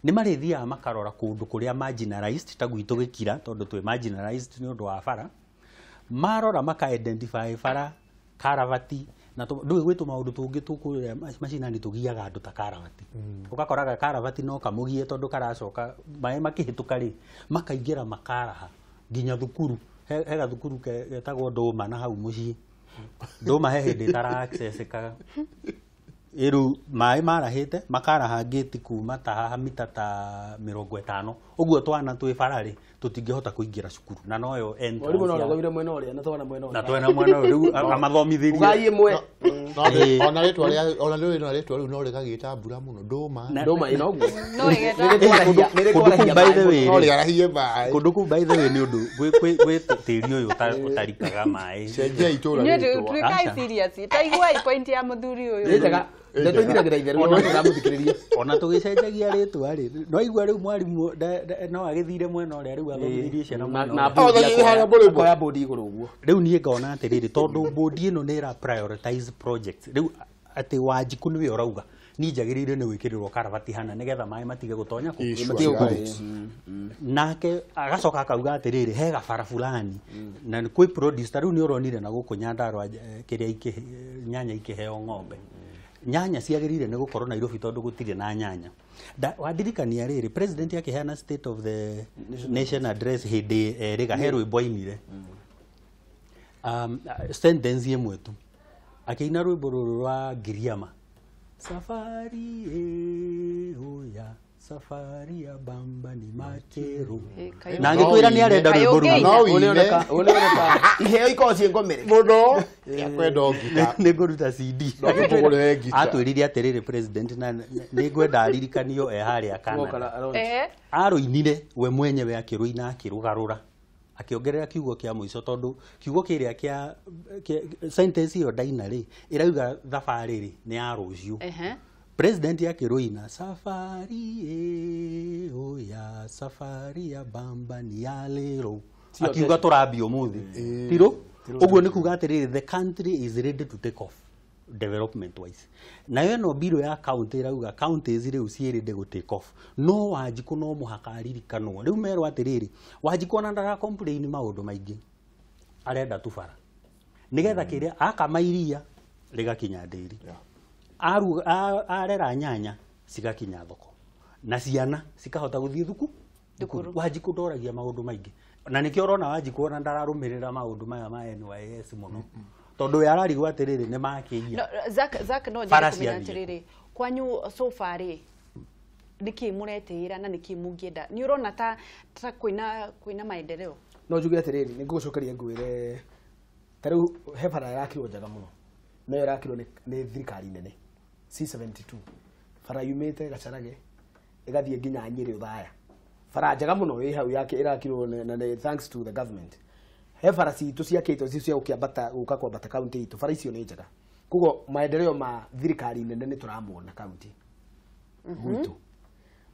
[SPEAKER 4] nä marä thiaga makarora kũndũ kũrĩa marginalized ta gwitũ gĩkira tondũ twĩ marginalized nĩ ũndũ wa bara marora maka identify bara karavati na ndũĩ gwĩtũ maũndũ tũngĩ tũkũrĩa macinani tũgiaga andũ ta karavati ũgakoraga karavati no kamũgie tondũ karacoka maĩ makĩhĩtũka rĩ makaingĩra makaraha nginya thukuru he gathukuru getagwo Ndũma na hau mũciĩ Ndũma he hĩndĩ ĩtara accessĩkaga iru mai marahite makaraha gate kuma ta haha mita ta 50 uguo twana twi barari tutingihota kuingira cukuru na noyo entrance
[SPEAKER 3] ori muno rogire mwena uria na twana mwena uria
[SPEAKER 4] na twana mwena riu amathomithirie
[SPEAKER 3] ugai imwe
[SPEAKER 2] ona ritwa riu no rigagita mbura muno Ndũma
[SPEAKER 3] ino uguo
[SPEAKER 1] no igeta
[SPEAKER 2] by the way no rigarahie bai
[SPEAKER 4] kundu ku by the way ni undu gwi tiri uyu utarikaga mai
[SPEAKER 2] cenjia itura
[SPEAKER 1] ritwa twikai serious taigua point ya muthuri uyu
[SPEAKER 3] ndeto ithiragira itheru no turamuthikiriria
[SPEAKER 4] ona tugicenjagia ritwa ri no igua riu mwarimu no agithire mwena uria riu athomithirie ciana
[SPEAKER 3] na ya bodi iguru uguo
[SPEAKER 4] riu nie ngona atiriri tondu bodi ino ni ra prioritize projects riu ati Wanjiku niwe urauga ni njagirire ni wikirirwo karavati hana nigetha mai matige gutonya ku nake agacoka akauga atiriri he gabara fulani na kwi produce riu ni uronire na guku Nyandarua kiria nyanya ikiheo ng'ombe nyanya ciagirire ni gukorwo Nairobi tondu gutire na nyanya wadirikania riri president akiheana state of the nation address hindi riga herwe boinire sentence imwe tu akiina rwimbo ruru rwa Giriama safari oya safari ya bamba ni makero na angikwira ni arenda rwimbo ruru
[SPEAKER 2] no
[SPEAKER 3] unioneka iheo ikocie ngomere
[SPEAKER 2] muno yakwenda ngita
[SPEAKER 4] ni nguruta CD
[SPEAKER 2] ngugure ngita
[SPEAKER 4] atwiririe atiriri president na ni ngwenda aririkanio haria kana aruinire we mwenyewe akiruina akirugarura akiongerera kiugo kia muico tondu kiugo kiria kia sentence iyo ndaina ri irauga thabarĩ ri ni ya ruciu president yakiruina safari safari ya bamba ni ya lero akiuga turambia umuthi tiro Uguo ni kuga atiriri, the country is ready to take off development wise. Nayo no biro ya county irauga counties riu ciirinde go take off. No Wanjiku no muhaka aririkanwo. Riu merwo atiriri, Wanjiku ona ndara complain maundu maingi. Arenda tu bara. Nigetha kiria akamairia rigakinya ndiri. Arera nyanya cigakinya thoko. Na ciana cikahota guthii thukuru. Wanjiku ndoragia maundu maingi. Na nikio urona Wanjiku ona ndararumirira maundu maya ma NYS muno. Tondu yararigwo atiriri ni makiia.
[SPEAKER 1] Zak no njira kumenya atiriri. Kwanyu so far niki muretira na niki mungienda. Ni urona ta kuina maendeleo.
[SPEAKER 3] No njuge atiriri ni ngucokeria ngwire. Tariu he bara yakirwo njega muno. No yarakirwo ni thirikari nene. C72. Bara yumite Gacarage igathie nginya Nyeri Uthaya. Bara njega muno ĩ hau yake irakirwo na thanks to the government. He bara citu ciakitwo cia ukiambata uka kwambata county itu bara icio ni njega. Kugo maendeleo ma thirikari nene ni turamuona county. Gutu.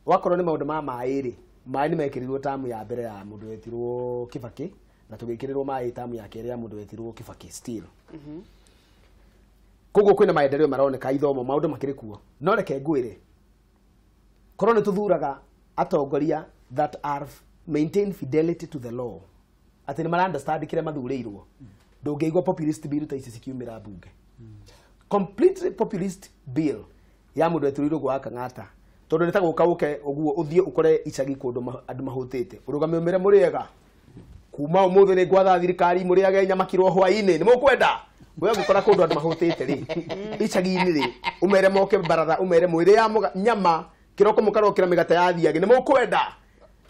[SPEAKER 3] Wakorwo ni maundu ma maĩrĩ, maĩ ni mekirirwo tamu ya mbere ya mundu wetirwo Kibaki na tugikirirwo maĩ tamu ya kerĩ ya mundu wetirwo Kibaki still. Kugo kwina maendeleo maroneka ithomo maundu makiri kuo. No reke ngwire. Korwo ni tuthuraga atongoria that are maintain fidelity to the law. Ati ni mara understand kire mathureirwo. Ndungeigwa populist bill ta ici cikiumira bunge. Completely populist bill ya mundu wetirwo gwa Kang'ata. Tondu ni ta guka uke uguo uthie ukore icagi kundu andu mahutite. Urugame umere muriega. Kuma umuthi ni gwatha thirikari muriage nyamakirwo hwaini. Ni mukwenda? Wewe gukora kundu andu mahutite ri. Icagi-ini ri umere moke baratha umere mwire ya nyama kiroko mukarokira migate ya thiage. Ni mukwenda?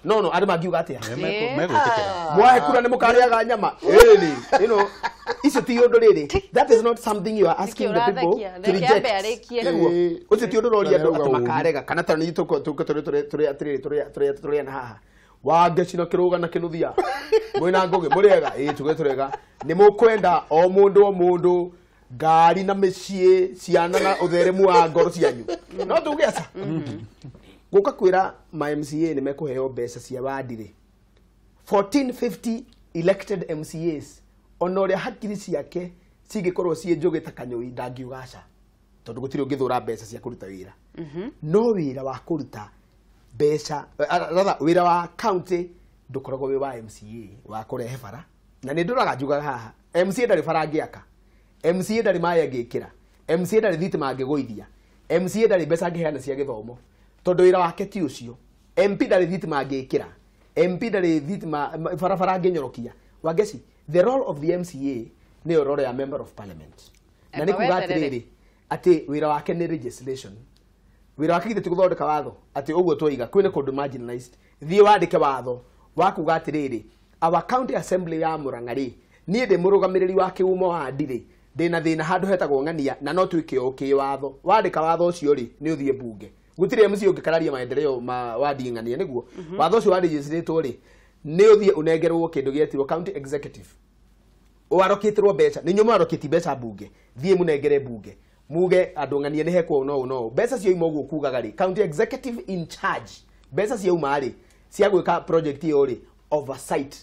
[SPEAKER 3] No andu mangiuga atia?
[SPEAKER 4] Megwitikira.
[SPEAKER 3] Mwahe kura ni mukariaga nyama. Really? You know, icio ti undu riri. That is not something you are asking the people to reject. Ucio ti undu roria andu atu makarega kana ta ni turi na haha. Wangeci na kiruga na kinuthia. Mwina ngugi muriega turega. Ni mukwenda o mundu ngari na micii ciana na utheremu wa ngoro cianyu. No tuge aca. Guka kwira ma MCA ni mekuheo mbeca cia wandire 1450 elected MCAs onore hakiri ciake cigikorwo cie njugi ta kanyoi ndangiugaca tondu gutiri ungithura mbeca cia kuruta wira no wira wa kuruta mbeca wira wa county ndukoragwo wi wa MCA wa kurehe bara na ni nduraga njuga haha MCA ndari bara ngiaka MCA ndari maya ngikira MCA ndari thitima ngiguithia MCA ndari mbeca ngiheana cia githomo tondu wira wake ti ucio MP ndari thitima ngikira MP ndari thitima barabara nginyorokia wageci the role of the MCA ni role ya member of parliament na ni kuga atiriri ati wira wake ni legislation wira wake githiti guthondeka watho ati uguo twiga kwine kundu marginalized thie wandike watho wakuga atiriri our county assembly ya Murang'a ni ndi murugamiriri wa kiumo wa ndiri ndina thina handu hetagwo ng'ania na no twike okay watho wandika watho ucio ri ni uthie bunge gutire MCA ungikararia maendeleo ma wadi ng'ania niguo watho ucio wa legislator ri ni uthie unengerwo kindu gietirwo county executive uarokitirwo mbeca ni nyuma arokiti mbeca bunge thie munengere bunge muge andu ng'ania ni hekwo no mbeca cio imo guo kugaga ri county executive in charge mbeca cio uma ri cia gwika project iyo ri oversight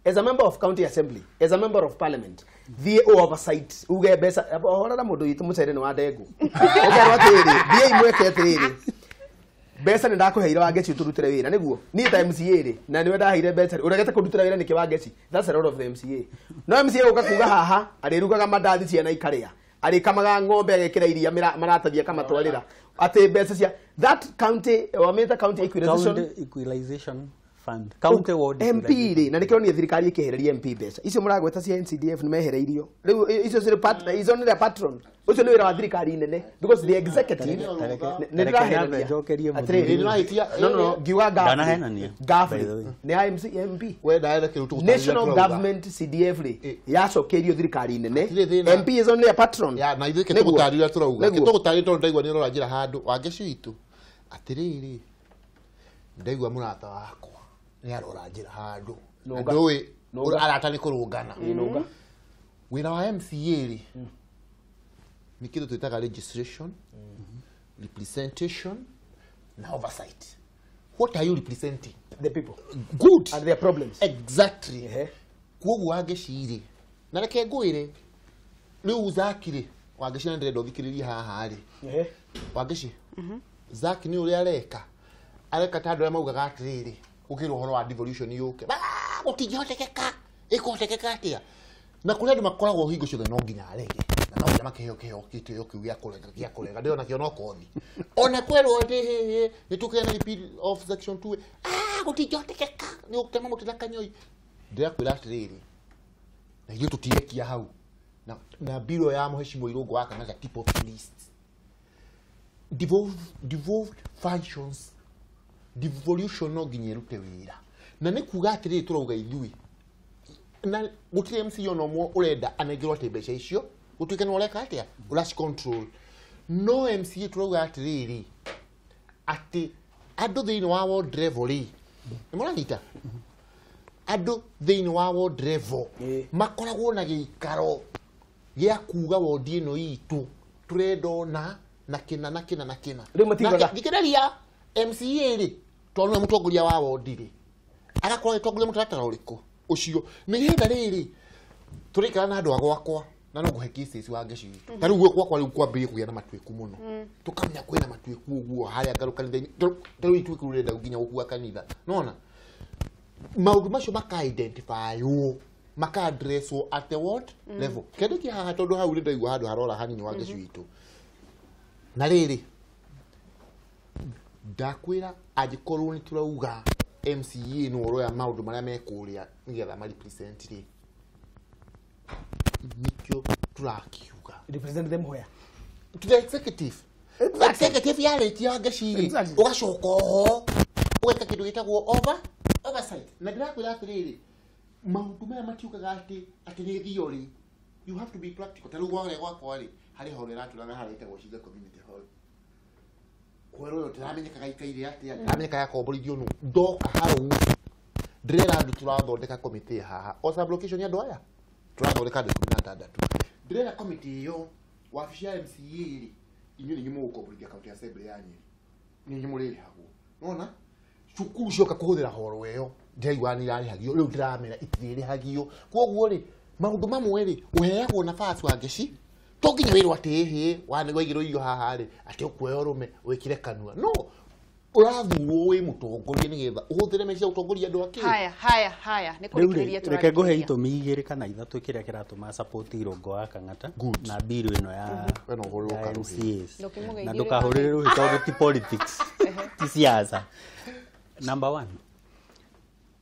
[SPEAKER 3] as a member of county assembly as a member of parliament thie oversight uge mbeca horara mundu yitu mucere ni wa ndengu ugerwa tiri thie imweke tiri mbeca ni ndakuheire wa ngeci uturutire wira niguo ni ta MCA ri na niwe ndaheire mbeca uregete kurutira wira niki wa ngeci that's a role of the MCA no MCA uka kuga haha arirugaga mandathi ciana ikaria ari kamaga ng'ombe agekira iria maratathia kamatwarira ati mbeca cia that county wameta county
[SPEAKER 4] equalization fund county ward
[SPEAKER 3] MP ri na nikio ni thirikari ikihereria MP mbeca icio muragweta cia NCDF ni mehereirio riu icio cire izo ni patron ucio ni wira wa thirikari nene because the executive ni ndirahereria no giwa government ni MP
[SPEAKER 2] we ndaenda kirutu
[SPEAKER 3] national government CDF ri yacokerio thirikari nene MP is only a patron
[SPEAKER 2] ya na ithuke tugutarira turauga tugutarira tondu ndaigwa ni rora njira handu wangeci itu atiriri ndaigwa murata wakwa ni arora njira handu ndui arata ni kurungana wira wa MCA ri ni kitu tutaka registration representation na oversight. What are you representing?
[SPEAKER 3] The people
[SPEAKER 2] good
[SPEAKER 3] and their problems
[SPEAKER 2] exactly kugu wage shiri na reke ngwire riu Zakire Wangeci na ndĩrenda ũthikĩrĩrie haha rĩ Wangeci Zaki nĩ ũrĩa areka ta andũ arĩa maugaga atĩrĩrĩ ũkĩrwo ũhoro wa devolution yũke gũtingĩhotekeka ĩkũhotekeka atĩa na kũrĩ andũ makoragwo hingo ciothe no nginya arege na no nginya makĩheo kĩheo kĩu gĩa kũrega ndĩrona nakĩo no kothi ona kwerwo atĩ nĩ tũkĩana repeal of section 2 gũtingĩhotekeka nĩ ũgũtema mũtĩ na kanyoi ndĩrakwĩra atĩrĩrĩ na ithuĩ tũtirekia hau na biro ya Mheshimiwa Irũngũ wa Kang'ata tip of the list devolved functions devolution no nginya ĩrute wĩra na nĩ kuga atĩrĩrĩ tũrauga ithuĩ na gũtirĩ MC ona ũmwe ũrenda anengerwo atĩ mbeca icio gũtuĩke nĩ ũreka atĩa ũraci control no MCA tũrauga atĩrĩrĩ atĩ andũ thĩinĩ wa ward level rĩ nĩ mũranyita andũ thĩinĩ wa ward level makoragwo na gĩikaro gĩa kuga ward ĩno itũ tũrenda ona na kĩna
[SPEAKER 3] rĩu matigaga
[SPEAKER 2] thikĩrĩria MCA rĩ tondũ nĩ mũtongoria wa ward rĩ agakorwo agĩtongoria mũtaratara ũrĩkũ ũcio nĩgetha rĩrĩ tũrĩikara na andũ a gwakwa na no ngũhe cases Wangeci witũ ta rĩu gwakwa rĩu kwambĩrĩrie kũgĩa na matuĩku mũno tũkamenya kwĩna matuĩku ũguo harĩa ngaru kanitha-inĩ ta rĩu ituĩku rĩrenda nginya gũkua kanitha nona maũndũ macio maka-identifywo maka-addresswo at the ward level kĩndũ kĩa haha tondũ hau nĩndaigua handũ harora hanini Wangeci witũ na rĩrĩ ndakwĩra angĩkorwo nĩ tũrauga MCA no ũroya maũndũ marĩa mekũrĩa nĩgetha ma-represent rĩ nikĩo tũrakiuga
[SPEAKER 3] represent them where
[SPEAKER 2] to the executive executive yarĩtia Wangeci rĩ ũgacoka oho ũgeka kĩndũ gĩtagwo oversight na ndĩrakwĩra atĩrĩrĩ maũndũ maya matiugaga atĩ nĩ thio rĩ you have to be practical ta rĩu gwakwa rĩ harĩ ho rĩratũraga harĩa ĩtagwo Shiga community hall kwero yo tiramenyekaga ikaire atĩa tiramenyeka yakomborithio nũ ndoka hau ndĩrera andũ tũrathondeka committee haha o sublocation ya andũ aya tũrathondeka andũ 16 ndĩrera committee ĩyo wabici ya MCA rĩ inyuĩ nĩ mũgũkomborithia county assembly yanyu nĩ mũrĩrĩhagwo nona cukuru cioka kũhũthĩra horo ĩyo ndĩraigua nĩ irarĩhagio rĩu ndĩramera itirĩrĩhagio koguo rĩ maũndũ mamwe rĩ ũheagwo nafasi Wangeci to nginya wĩrwo atĩ waigĩrwo irio haha rĩ atĩ ũkuoya ũrũme wĩkĩre kanua no ũrathurwo wĩ mũtongoria nĩgetha ũhũthĩre meciria ũtongoria andũ akĩ
[SPEAKER 1] haya nĩ kũrĩkĩrĩria tũrarĩkĩrĩria
[SPEAKER 4] reke ngũhe itũmi igĩrĩ kana ithatũ kĩrĩa kĩratũma support Irũngũ wa Kang'ata na bill ĩno ya MCAs na ndũkahũrĩre rũhĩ tondũ ti politics ti siasa number 1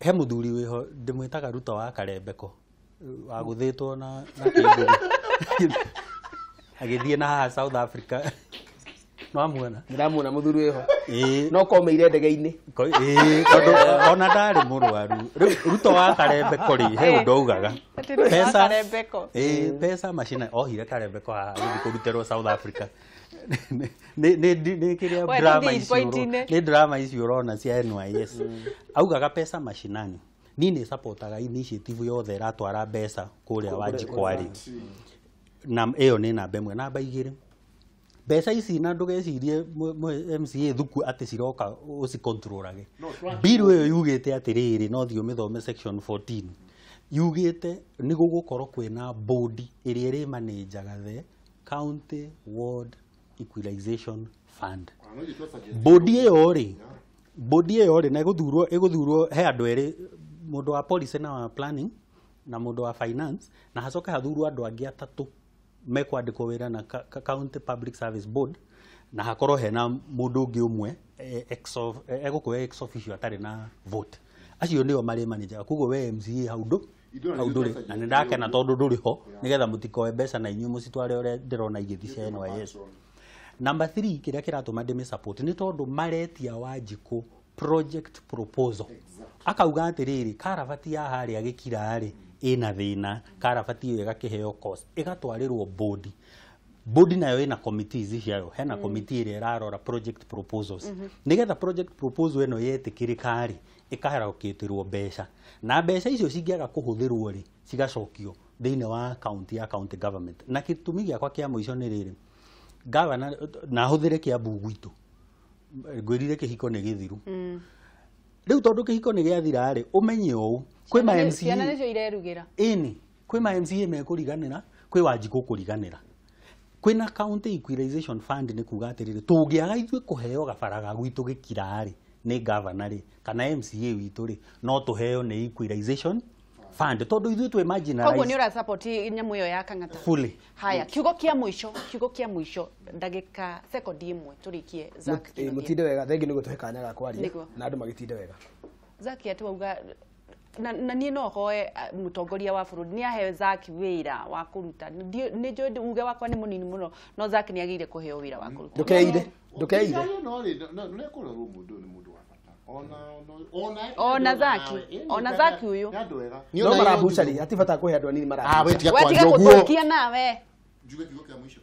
[SPEAKER 4] he mũthuri wĩho ndĩmwĩtaga Ruto wa Karembeko wagũthĩtwo na kĩndũ agĩthiĩ na haha South Africa no amuona
[SPEAKER 3] ndĩramuona mũthuri wĩho no komeire ndege-inĩ
[SPEAKER 4] tondũ ona ndarĩ mũrwaru Ruto wa Karembeko rĩ he ũndũ augaga pesa machine ohire Karembeko haha gũthiĩ kũrutĩrwo South Africa nĩ kĩrĩa drama icio ũrona cia NYS augaga pesa mashinani nini supportaga initiative yothe ratwara mbeca kũrĩa Wanjikwari na ĩyo nĩ namba ĩmwe namba igĩrĩ mbeca ici na ndũgecirie MCA thuku atĩ ciroka ũcikontrolage bill ĩyo yugĩte atĩrĩrĩ no thiĩ ũmĩthome section 14 yugĩte nĩ gũgũkorwo kwĩna board ĩrĩa ĩrĩ manager the county ward equalization fund board ĩyo rĩ na ĩgũthurwo he andũ erĩ mũndũ wa policy na wa planning na mũndũ wa finance na hacoke hathurwo andũ angĩ atatũ mekwandĩkwo wĩra na county public service board na hakorwo hena mũndũ ũngĩ ũmwe egũkũoya ex officio atarĩ na vote acio nĩo marĩ manager koguo we MCA hau ndũrĩ na nĩ ndakena tondũ ndũrĩ ho nĩgetha mũtikoe mbeca na inyuĩ mũcitware ũrĩa ndĩrona igĩthi cia NYS number 3 kĩrĩa kĩratũma ndĩmĩ support nĩ tondũ maretia Wanjikũ project proposal akauga atĩrĩrĩ karabati ya harĩa gĩkira rĩ ĩna thĩna karabati ĩyo ĩgakĩheo cost ĩgatwarĩrwo board nayo ĩna committees ciayo hena committee ĩrĩa ĩrarora project proposals nĩgetha project proposal ĩno yetĩkĩrĩka rĩ ĩkaherokĩtĩrwo mbeca na mbeca icio cingĩaga kũhũthĩrwo rĩ cigacokio thĩinĩ wa county government na gĩtũmi gĩakwa kĩa mũico nĩ rĩrĩ gavana na hũthĩre Kiambu gwitũ ngwĩrire kĩhiko nĩ gĩthiru rĩu tondũ kĩhiko nĩ gĩathira rĩ ũmenye ũũ kwĩ ma MCA
[SPEAKER 1] ciana nĩcio irerugĩra
[SPEAKER 4] kwĩ kwĩ ma MCA mekũriganĩra kwĩ Wanjikũ kũriganĩra kwĩna county equalization fund nĩ kuga atĩrĩrĩ tũngĩaga ithuĩ kũheo gabara ga gwitũ gĩkira-rĩ nĩ governor rĩ kana MCA witũ rĩ no tũheo nĩ equalization fund tondũ ithuĩ twĩ marginalized.
[SPEAKER 1] Koguo nĩ ura support nyamu ĩyo ya Kang'ata
[SPEAKER 4] fully.
[SPEAKER 1] Haya, kiugo kia mũico ndagĩka sekondi imwe tũrikie Zack.
[SPEAKER 3] Mutinde wega thengi nĩ gũtũhe kanya ga kwaria na andũ magĩtinde wega.
[SPEAKER 1] Zack ati wauga na niĩ no hoe mũtongoria wa bũrũri nĩ ahe Zack wĩra wa kũruta nĩ njũĩ uge wakwa nĩ mũnini mũno no Zack nĩ agĩrĩire kũheo wĩra wa kũruta.
[SPEAKER 3] Ndukeire
[SPEAKER 2] no nĩ kũrorwo mũndũ nĩ mũndũ wa bata
[SPEAKER 1] ona Zack uyu
[SPEAKER 3] no marabucari atibata kũhe andũ anini marabucari
[SPEAKER 2] wetia kwaria ũguo
[SPEAKER 1] kia nawe
[SPEAKER 2] njuge kiugo kia mũico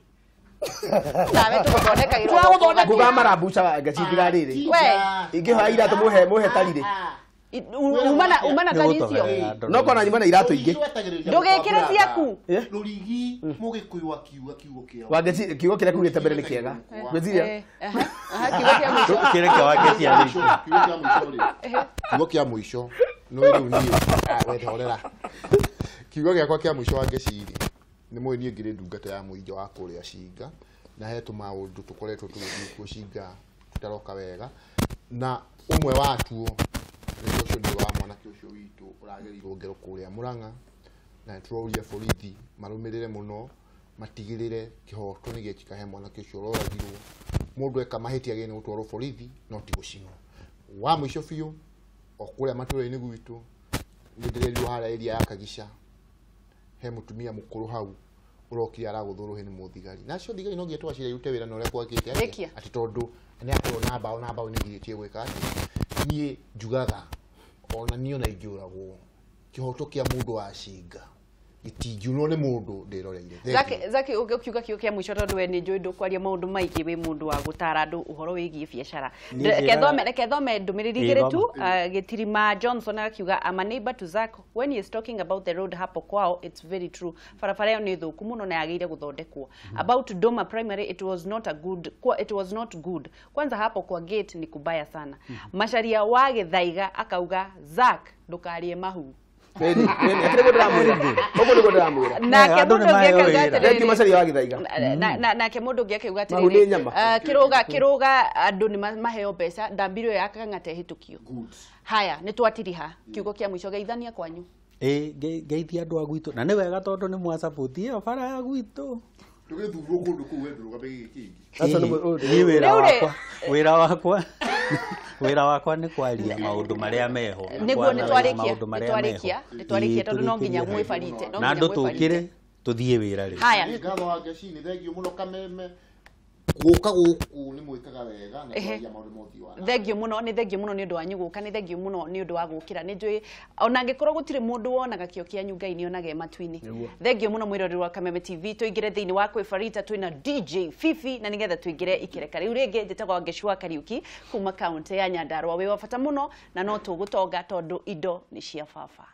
[SPEAKER 1] nawe tũgũthondeka
[SPEAKER 3] kuga marabuca ngacindira rĩrĩ ingĩhoya iratũ muhe tarire
[SPEAKER 1] umana taricio
[SPEAKER 3] no kona nyuma na iratũ ingĩ
[SPEAKER 1] ndũgĩkĩre ciaku
[SPEAKER 2] rũrigi mũgĩkũyũ akiuga kiugo kĩao
[SPEAKER 3] wangeci kiugo kĩrĩa kiugĩte mbere nĩ kĩega gwĩciria
[SPEAKER 4] kĩrĩa kĩa wake cia
[SPEAKER 2] kiugo kĩa mũico no rĩu niĩ wethorera kiugo gĩakwa kĩa mũico wangeciri nĩ mũĩ niĩ ngĩrĩ ndungata ya mũingĩ wa kũrĩa Cinga na he tũmaũndũ tũkoretwo tũgĩthiĩ kuo Cinga tũtaroka wega na ũmwe watuo nĩ ũcio nĩ wa mwanake ũcio witũ ũragerirwo ngero kũrĩa Mũrang'a na tũroria borithi marũmĩrĩre mũno matigĩrĩre kĩhoto nĩ gĩekĩka he mwanake ũcio ũroragirwo mũndũ eka mahĩtia gĩne gũtwarwo borithi no ti gũcinwo wa mũico biũ o kũrĩa matũũra-inĩ gwitũ nĩ ndĩrerirwo harĩa area ya Kagica he mũtumia mũkũrũ hau ũrokire aragũthũrwo nĩ mũthigari na acio thigari no nginya twacire rute wĩra na ũrĩa kwakĩte atĩ tondũ nĩ akorwo na mbaũ nĩ ngirĩtie gwĩka atĩ niĩ njugaga ona niĩ ona ingĩũragwo kĩhoto kĩa mũndũ wa Cinga gĩtingiunwo nĩ mũndũ ndĩroreire.
[SPEAKER 1] Zack ukiuga kiugo kia mũico tondũ we nĩ njũĩ ndũkwaria maũndũ maingĩ wĩ mũndũ wa gũtara andũ ũhoro wĩgiĩ biacara. Kethome ndũmĩrĩri igĩrĩ tu Gĩtirima Johnson akiuga I'm a neighbor to Zack when he is talking about the road hapo kwao it's very true. Barabara ĩyo nĩ thũku mũno na yagĩrĩire gũthondekwo. About Doma Primary it was not good. Kwanza hapo kwa gate ni kubaya sana. Macharia wa Gĩthaiga akauga Zack ndũkarie mahu. Nake mũndũ ũngĩ akiuga atĩrĩrĩ kĩrũga andũ nĩ maheo mbeca ndambirwo ya Kang'ata hĩtũkio. Haya nĩ twatiriha kiugo kĩa mũico geithania kwanyu
[SPEAKER 4] geithia andũ a gwitũ na nĩ wega tondũ nĩ mwa support ĩyo bara ya gwitũ
[SPEAKER 2] tũgĩthurwo kũndũ kũu wendũrũga mbegi kĩngĩ
[SPEAKER 4] wĩra wakwa nĩ kwaria maũndũ marĩa meho
[SPEAKER 1] nĩguo nĩ twarĩkia tondũ no nginya mwĩbarite
[SPEAKER 4] na andũ tũkĩre tũthiĩ wĩra rĩ.
[SPEAKER 2] Haya ngatho wangeci nĩ thengio mũno Kameme gũka gũkũ nĩ mwĩkaga wega na kwaria maũndũ mothi wa
[SPEAKER 1] thengio mũno nĩ ũndũ wanyu gũka nĩ thengio mũno nĩ ũndũ wa gũkĩra nĩ njũĩ ona angĩkorwo gũtirĩ mũndũ wonaga kĩo kĩanyu Ngai nĩ onaga matu-inĩ. Thengio mũno mwĩroreri wa Kameme TV tũingĩre thĩinĩ wa kwĩbarita twĩna DJ Fifi na nĩgetha tũingĩre ikereka rĩu rĩngĩ njĩtagwo Ngeshua Kariuki kuma kaunti ya Nyandarua wĩ wa bata mũno na no tũgũtonga tondũ indo nĩ cia baba.